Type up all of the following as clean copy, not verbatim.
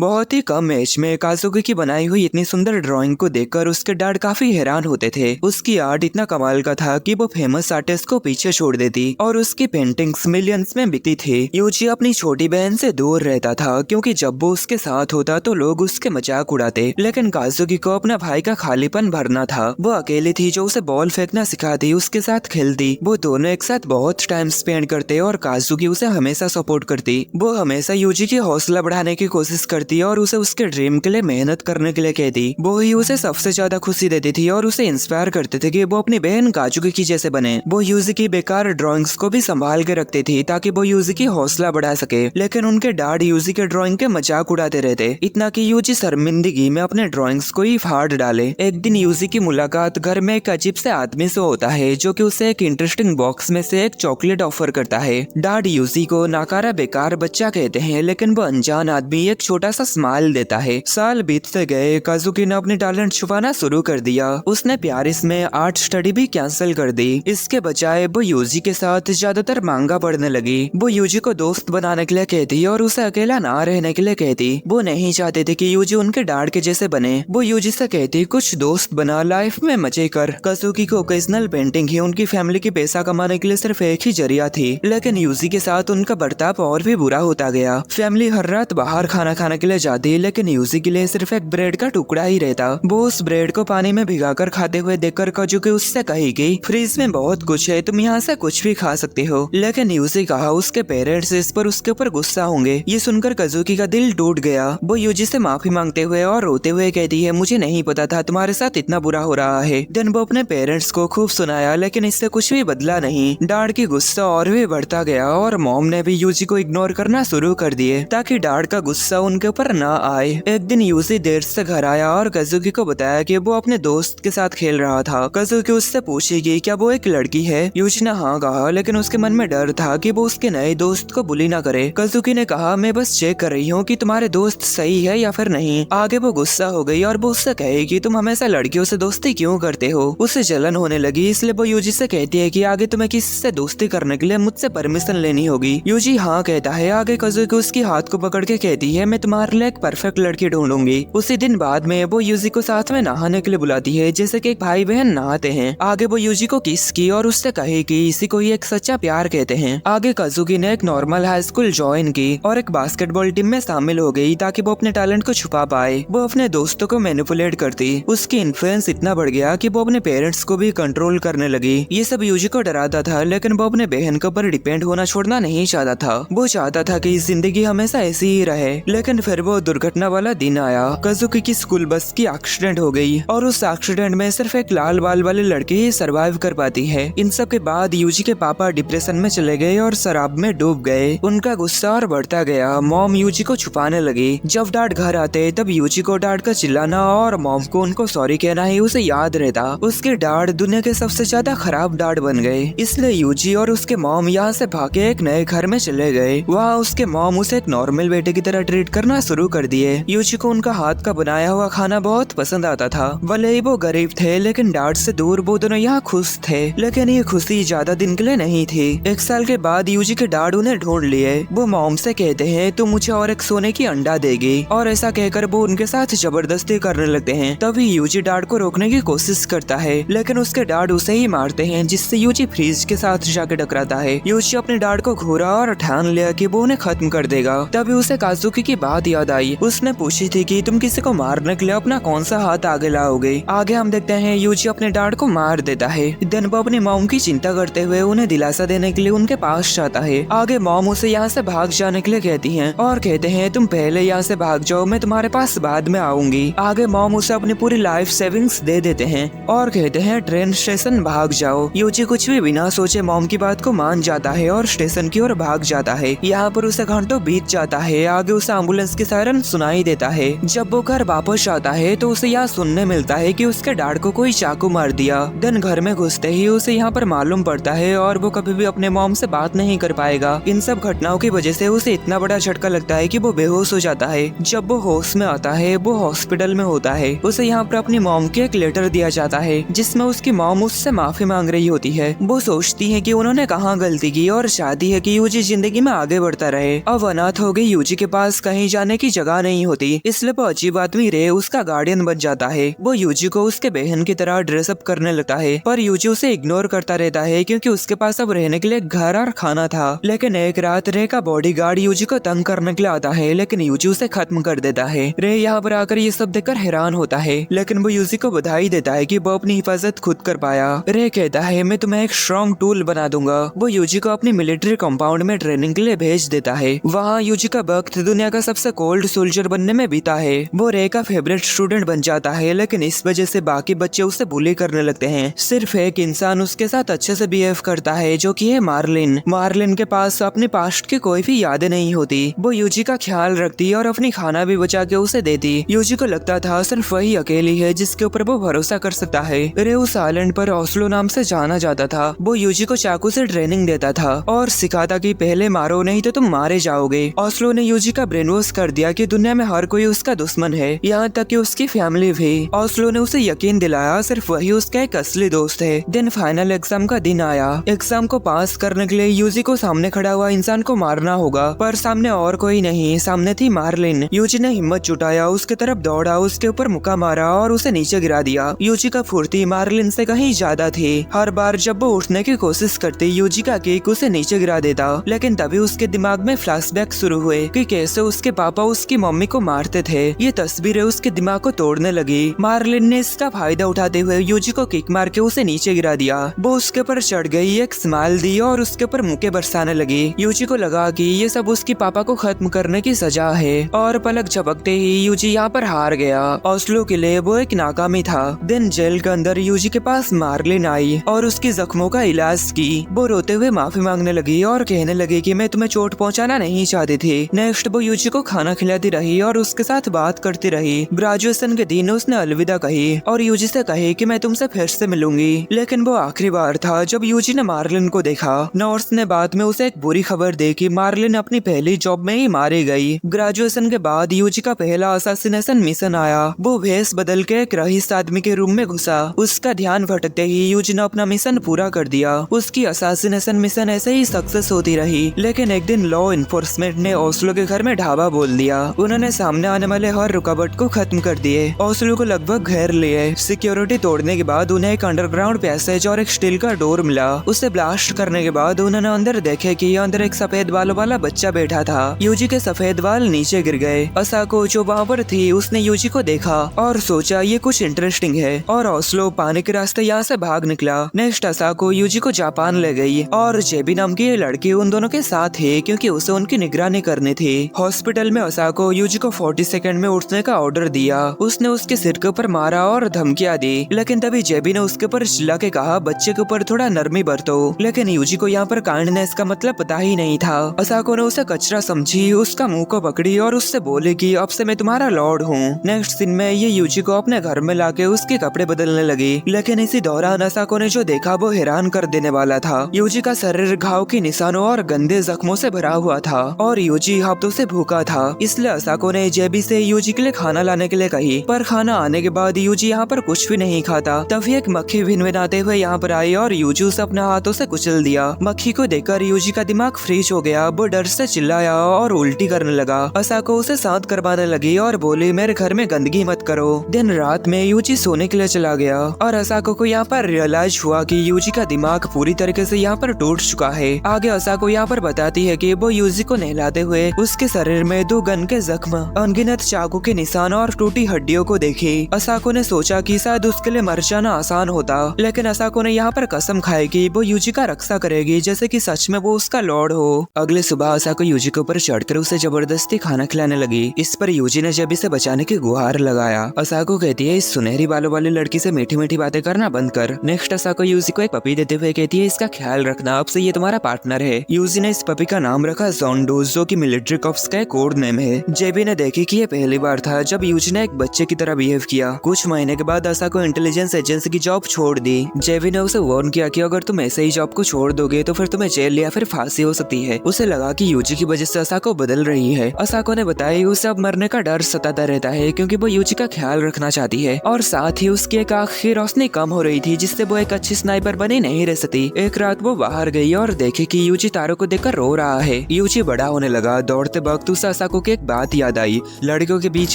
बहुत ही कम एज में काजुकी की बनाई हुई इतनी सुंदर ड्राइंग को देखकर उसके डैड काफी हैरान होते थे। उसकी आर्ट इतना कमाल का था कि वो फेमस आर्टिस्ट को पीछे छोड़ देती और उसकी पेंटिंग्स मिलियंस में बिकती थी। यूजी अपनी छोटी बहन से दूर रहता था क्योंकि जब वो उसके साथ होता तो लोग उसके मजाक उड़ाते, लेकिन काजुकी को अपना भाई का खालीपन भरना था। वो अकेली थी जो उसे बॉल फेंकना सिखाती, उसके साथ खेलती। वो दोनों एक साथ बहुत टाइम स्पेंड करते और काजुकी उसे हमेशा सपोर्ट करती। वो हमेशा यूजी की हौसला बढ़ाने की कोशिश करती और उसे उसके ड्रीम के लिए मेहनत करने के लिए कहती। वो ही उसे सबसे ज्यादा खुशी देती थी और उसे इंस्पायर करते थे कि वो अपनी बहन काजुकी की जैसे बने। वो यूजी की बेकार ड्राइंग्स को भी संभाल के रखती थी ताकि वो यूजी की हौसला बढ़ा सके, लेकिन उनके डैड यूजी के ड्राइंग के मजाक उड़ाते रहते, इतना कि यूजी शर्मिंदगी में अपने ड्राइंग्स को ही फाड़ डाले। एक दिन यूजी की मुलाकात घर में एक अजीब से आदमी से होता है जो कि उसे एक इंटरेस्टिंग बॉक्स में से एक चॉकलेट ऑफर करता है। डैड यूजी को नाकारा बेकार बच्चा कहते हैं, लेकिन वो अनजान आदमी एक छोटा सा स्माइल देता है। साल बीतते गए, काजुकी ने अपनी टैलेंट छुपाना शुरू कर दिया। उसने पेरिस में आर्ट स्टडी भी कैंसिल कर दी। इसके बजाय वो यूजी के साथ ज्यादातर मांगा पढ़ने लगी। वो यूजी को दोस्त बनाने के लिए कहती और उसे अकेला ना रहने के लिए कहती। वो नहीं चाहते थे कि यूजी उनके डैड के जैसे बने। वो यूजी से कहती कुछ दोस्त बना, लाइफ में मजे कर। काजुकी को ओकेजनल पेंटिंग ही उनकी फैमिली की पैसा कमाने के लिए सिर्फ एक ही जरिया थी, लेकिन यूजी के साथ उनका बर्ताव और भी बुरा होता गया। फैमिली हर रात बाहर खाना खाने के लिए जाती, लेकिन यूजी के लिए सिर्फ एक ब्रेड का टुकड़ा ही रहता। वो उस ब्रेड को पानी में भिगाकर खाते हुए देखकर काजुकी उससे कहेगी फ्रीज में बहुत कुछ है, तुम यहाँ से कुछ भी खा सकते हो। लेकिन यूजी कहा उसके पेरेंट्स इस पर उसके ऊपर गुस्सा होंगे। ये सुनकर काजुकी का दिल टूट गया। वो यूजी से माफी मांगते हुए और रोते हुए कहती है मुझे नहीं पता था तुम्हारे साथ इतना बुरा हो रहा है। देन वो अपने पेरेंट्स को खूब सुनाया, लेकिन इससे कुछ भी बदला नहीं। डैड की गुस्सा और भी बढ़ता गया और मॉम ने भी यूजी को इग्नोर करना शुरू कर दिए ताकि डैड का गुस्सा उनके ऊपर ना आए। एक दिन यूजी देर से घर आया और काजुकी को बताया कि वो अपने दोस्त के साथ खेल रहा था। काजुकी उससे पूछेगी क्या वो एक लड़की है। यूजी ने हाँ कहा, लेकिन उसके मन में डर था कि वो उसके नए दोस्त को बुली ना करे। काजुकी ने कहा मैं बस चेक कर रही हूँ कि तुम्हारे दोस्त सही है या फिर नहीं। आगे वो गुस्सा हो गई और वो उससे कहेगी तुम हमेशा लड़कियों से दोस्ती क्यों करते हो। उसे जलन होने लगी, इसलिए वो यूजी से कहती है कि आगे तुम्हें किसी से दोस्ती करने के लिए मुझसे परमिशन लेनी होगी। यूजी हाँ कहता है। आगे काजुकी उसकी हाथ को पकड़ के कहती है मैं तुम्हारे लिए एक परफेक्ट लड़की ढूंढूंगी। उसी दिन बाद में वो यूजी को साथ में नहाने के लिए बुलाती है, जैसे कि एक भाई बहन नहाते हैं। आगे वो यूजी को किस की और उससे कहे कि इसी को ही एक सच्चा प्यार कहते हैं। आगे काजुकी ने एक नॉर्मल हाई स्कूल ज्वाइन की और एक बास्केटबॉल टीम में शामिल हो गई ताकि वो अपने टैलेंट को छुपा पाए। वो अपने दोस्तों को मैनिपुलेट करती। उसकी इन्फ्लुएंस इतना बढ़ गया कि वो अपने पेरेंट्स को भी कंट्रोल करने लगी। ये सब यूजी को डराता था, लेकिन वो अपने बहन के ऊपर डिपेंड होना छोड़ना नहीं चाहता था। वो चाहता था कि जिंदगी हमेशा ऐसी ही रहे। लेकिन फिर वो दुर्घटना वाला दिन आया। काजुकी की स्कूल बस की एक्सीडेंट हो गई और उस एक्सीडेंट में सिर्फ एक लाल बाल वाले लड़की ही सरवाइव कर पाती है। इन सब के बाद यूजी के पापा डिप्रेशन में चले गए और शराब में डूब गए। उनका गुस्सा और बढ़ता गया। मॉम यूजी को छुपाने लगी। जब डैड घर आते तब यूजी को डैड का चिल्लाना और मॉम को उनको सॉरी कहना ही उसे याद रहता। उसके डैड दुनिया के सबसे ज्यादा खराब डैड बन गए, इसलिए यूजी और उसके मॉम यहाँ से भागे एक नए घर में चले गए। वहाँ उसके मॉम उसे एक नॉर्मल बेटे की तरह ट्रीट करना शुरू कर दिए। यूजी को उनका हाथ का बनाया हुआ खाना बहुत पसंद आता था। भले ही वो गरीब थे, लेकिन डैड से दूर वो दोनों यहाँ खुश थे। लेकिन ये खुशी ज्यादा दिन के लिए नहीं थी। एक साल के बाद यूजी के डैड उन्हें ढूंढ लिए। वो मॉम से कहते हैं तो मुझे और एक सोने की अंडा देगी, और ऐसा कहकर वो उनके साथ जबरदस्ती करने लगते हैं। तभी यूजी डैड को रोकने की कोशिश करता है, लेकिन उसके डैड उसे ही मारते हैं, जिससे यूजी फ्रीज के साथ जाके टकराता है। यूजी अपने डैड को घूरा और ठान लिया कि वो उन्हें खत्म कर देगा। तभी उसे काजुकी की बात याद आई। उसने पूछी थी कि तुम किसी को मारने के लिए अपना कौन सा हाथ आगे लाओगे। आगे हम देखते हैं यूजी अपने डैड को मार देता है। देन वो अपनी मॉम की चिंता करते हुए उन्हें दिलासा देने के लिए उनके पास जाता है। आगे मॉम उसे यहाँ से भाग जाने के लिए कहती हैं और कहते हैं तुम पहले यहाँ से भाग जाओ, मैं तुम्हारे पास बाद में आऊंगी। आगे मॉम उसे अपनी पूरी लाइफ सेविंग्स दे देते हैं और कहते हैं ट्रेन स्टेशन भाग जाओ। यूजी कुछ भी बिना सोचे मॉम की बात को मान जाता है और स्टेशन की ओर भाग जाता है। यहाँ पर उसे घंटों बीत जाता है। आगे उसे एम्बुलेंस की सायरन सुनाई देता है। जब वो घर वापस आता है तो उसे यहाँ सुनने मिलता है कि उसके डैड को कोई चाकू मार दिया। देन घर में घुसते ही उसे यहाँ पर मालूम पड़ता है और वो कभी भी अपने मॉम से बात नहीं कर पाएगा। इन सब घटनाओं की वजह से उसे इतना बड़ा झटका लगता है कि वो बेहोश हो जाता है। जब वो होश में आता है वो हॉस्पिटल में होता है। उसे यहाँ पर अपनी मॉम के एक लेटर दिया जाता है जिसमें उसकी मॉम उससे माफी मांग रही होती है। वो सोचती है कि उन्होंने कहाँ गलती की और चाहती है कि यूजी जिंदगी में आगे बढ़ता रहे। अब अनाथ हो गई यूजी के पास कहीं जाने जाने की जगह नहीं होती, इसलिए वो अजीब आदमी रे उसका गार्डियन बन जाता है। वो यूजी को उसके बहन की तरह ड्रेसअप करने लगता है, पर यूजी उसे इग्नोर करता रहता है क्योंकि उसके पास अब रहने के लिए घर और खाना था। लेकिन एक रात रे का बॉडीगार्ड यूजी को तंग करने के लिए आता है, लेकिन यूजी उसे खत्म कर देता है। रे यहाँ पर आकर ये सब देखकर हैरान होता है, लेकिन वो यूजी को बधाई देता है कि वो अपनी हिफाजत खुद कर पाया। रे कहता है मैं तुम्हें एक स्ट्रॉन्ग टूल बना दूंगा। वो यूजी को अपनी मिलिट्री कंपाउंड में ट्रेनिंग के लिए भेज देता है। वहाँ यूजी का वक्त दुनिया का सबसे कोल्ड सोल्जर बनने में बीता है। वो रे का फेवरेट स्टूडेंट बन जाता है, लेकिन इस वजह से बाकी बच्चे उसे बुली करने लगते हैं। सिर्फ एक इंसान उसके साथ अच्छे से बिहेव करता है, जो कि है मार्लिन। मार्लिन के पास अपने पास्ट की कोई भी यादें नहीं होती। वो यूजी का ख्याल रखती और अपनी खाना भी बचा के उसे देती। यूजी को लगता था सिर्फ वही अकेली है जिसके ऊपर वो भरोसा कर सकता है। रे उस आइलैंड पर ओस्लो नाम से जाना जाता था। वो यूजी को चाकू से ट्रेनिंग देता था और सिखाता कि पहले मारो नहीं तो तुम मारे जाओगे। ओस्लो ने यूजी का ब्रेन वॉश कर दिया कि दुनिया में हर कोई उसका दुश्मन है, यहाँ तक कि उसकी फैमिली भी। ओस्लो ने उसे यकीन दिलाया सिर्फ वही उसका एक असली दोस्त है। दिन फाइनल एग्जाम का दिन आया। एग्जाम को पास करने के लिए यूजी को सामने खड़ा हुआ इंसान को मारना होगा, पर सामने और कोई नहीं, सामने थी मार्लिन। यूजी ने हिम्मत जुटाया, उसके तरफ दौड़ा, उसके ऊपर मुक्का मारा और उसे नीचे गिरा दिया। यूजी का फुर्ती मार्लिन से कहीं ज्यादा थी। हर बार जब वो उठने की कोशिश करती, यूजी का किक उसे नीचे गिरा देता। लेकिन तभी उसके दिमाग में फ्लैशबैक शुरू हुए कि कैसे उसके पापा उसकी मम्मी को मारते थे। ये तस्वीरें उसके दिमाग को तोड़ने लगी। मार्लिन ने इसका फायदा उठाते हुए यूजी को किक मार के उसे नीचे गिरा दिया। वो उसके ऊपर चढ़ गई, एक स्माइल दी और उसके ऊपर मुक्के बरसाने लगी। यूजी को लगा कि ये सब उसके पापा को खत्म करने की सजा है, और पलक झपकते ही यूजी यहाँ पर हार गया। ओस्लो के लिए वो एक नाकामी था। दिन जेल के अंदर यूजी के पास मार्लिन आई और उसकी जख्मों का इलाज की। वो रोते हुए माफी मांगने लगी और कहने लगी कि मैं तुम्हें चोट पहुंचाना नहीं चाहती थी। नेक्स्ट वो यूजी को खाना खिलाती रही और उसके साथ बात करती रही। ग्रेजुएशन के दिन उसने अलविदा कही और यूजी से कही कि मैं तुमसे फिर से मिलूंगी। लेकिन वो आखिरी बार था जब यूजी ने मार्लिन को देखा। नर्स ने बाद में उसे एक बुरी खबर दी कि मार्लिन अपनी पहली जॉब में ही मारी गई। ग्रेजुएशन के बाद यूजी का पहला असासिनेशन मिशन आया। वो भेस बदल के एक रईस आदमी के रूम में घुसा। उसका ध्यान भटकते ही यूजी ने अपना मिशन पूरा कर दिया। उसकी असासिनेशन मिशन ऐसे ही सक्सेस होती रही। लेकिन एक दिन लॉ इन्फोर्समेंट ने ओस्लो के घर में ढाबा बोल दिया। उन्होंने सामने आने वाले हर रुकावट को खत्म कर दिए। ओस्लो को लगभग घेर लिए। सिक्योरिटी तोड़ने के बाद उन्हें एक अंडरग्राउंड पैसेज और एक स्टील का डोर मिला। उसे ब्लास्ट करने के बाद उन्होंने अंदर देखे कि अंदर एक सफेद बालों वाला बच्चा बैठा था। यूजी के सफेद बाल नीचे गिर गए। असाको जो वहाँ पर थी उसने यूजी को देखा और सोचा ये कुछ इंटरेस्टिंग है, और ओस्लो पानी के रास्ते यहाँ से भाग निकला। नेक्स्ट असाको यूजी को जापान ले गई और जेबी नाम की ये लड़की उन दोनों के साथ है क्योंकि उसे उनकी निगरानी करनी थी। हॉस्पिटल में असाको यूजी को 40 सेकंड में उठने का ऑर्डर दिया। उसने उसके सिर के ऊपर मारा और धमकियां दी, लेकिन तभी जेबी ने उसके ऊपर चिल्ला के कहा बच्चे के ऊपर थोड़ा नरमी बरतो। लेकिन यूजी को यहाँ पर काइंडनेस का मतलब पता ही नहीं था। असाको ने उसे कचरा समझी, उसका मुंह को पकड़ी और उससे बोली कि अब से मैं तुम्हारा लॉर्ड हूँ। नेक्स्ट सीन में ये यूजी को अपने घर में लाके उसके कपड़े बदलने लगी। लेकिन इसी दौरान असाको ने जो देखा वो हैरान कर देने वाला था। यूजी का शरीर घाव के निशानों और गंदे जख्मों से भरा हुआ था और यूजी हफ्तों से भूखा था। इसलिए असाको ने जेबी से यूजी के लिए खाना लाने के लिए कही, पर खाना आने के बाद यूजी यहाँ पर कुछ भी नहीं खाता। तभी एक मक्खी भिनभिनाते हुए यहाँ पर आई और यूजी उसे अपने हाथों से कुचल दिया। मक्खी को देखकर यूजी का दिमाग फ्रीज हो गया। वो डर से चिल्लाया और उल्टी करने लगा। असाको उसे शांत करवाने लगी और बोली मेरे घर में गंदगी मत करो। दिन रात में यूजी सोने के लिए चला गया और असाको को यहाँ पर रियलाइज हुआ कि यूजी का दिमाग पूरी तरीके से यहाँ पर टूट चुका है। आगे असाको यहाँ पर बताती है कि वो यूजी को नहलाते हुए उसके शरीर में 2 गन के जख्म, अनगिनत चाकू के निशान और टूटी हड्डियों को देखी। असाको ने सोचा कि शायद उसके लिए मर जाना आसान होता, लेकिन असाको ने यहाँ पर कसम खाई कि वो यूजी का रक्षा करेगी जैसे कि सच में वो उसका लॉर्ड हो। अगले सुबह असाको यूजी के ऊपर चढ़कर उसे जबरदस्ती खाना खिलाने लगी। इस पर यूजी ने जेबी से बचाने की गुहार लगाया। असाको कहती है इस सुनहरी बालों वाली लड़की से मीठी मीठी बातें करना बंद कर। नेक्स्ट असाको यूजी को एक पपी देते हुए कहती है इसका ख्याल रखना, अब से ये तुम्हारा पार्टनर है। यूजी ने इस पपी का नाम रखा जोंडो, जो कि मिलिट्री कॉप्स का कोड नेम है। जेबी ने देखी कि ये पहली बार था जब यूजी ने एक बच्चे की तरह बिहेव किया। कुछ महीने के बाद असाको इंटेलिजेंस एजेंसी की जॉब छोड़ दी। जेबी ने उसे वार्न किया कि अगर तुम ऐसे ही जॉब को छोड़ दोगे तो फिर तुम्हें जेल या फिर फांसी हो सकती है। उसे लगा कि यूजी की वजह से असाको बदल रही है। असाको ने बताया उसे अब मरने का डर सताता रहता है क्योंकि वो यूजी का ख्याल रखना चाहती है, और साथ ही उसकी एक आँख की रोशनी कम हो रही थी जिससे वो एक अच्छी स्नाइपर बनी नहीं रह सकती। एक रात वो बाहर गई और देखे कि यूजी तारों को देखकर रो रहा है। यूजी बड़ा होने लगा। दौड़ते वक्त उसे असाको की एक बात याद आई। लड़कियों के बीच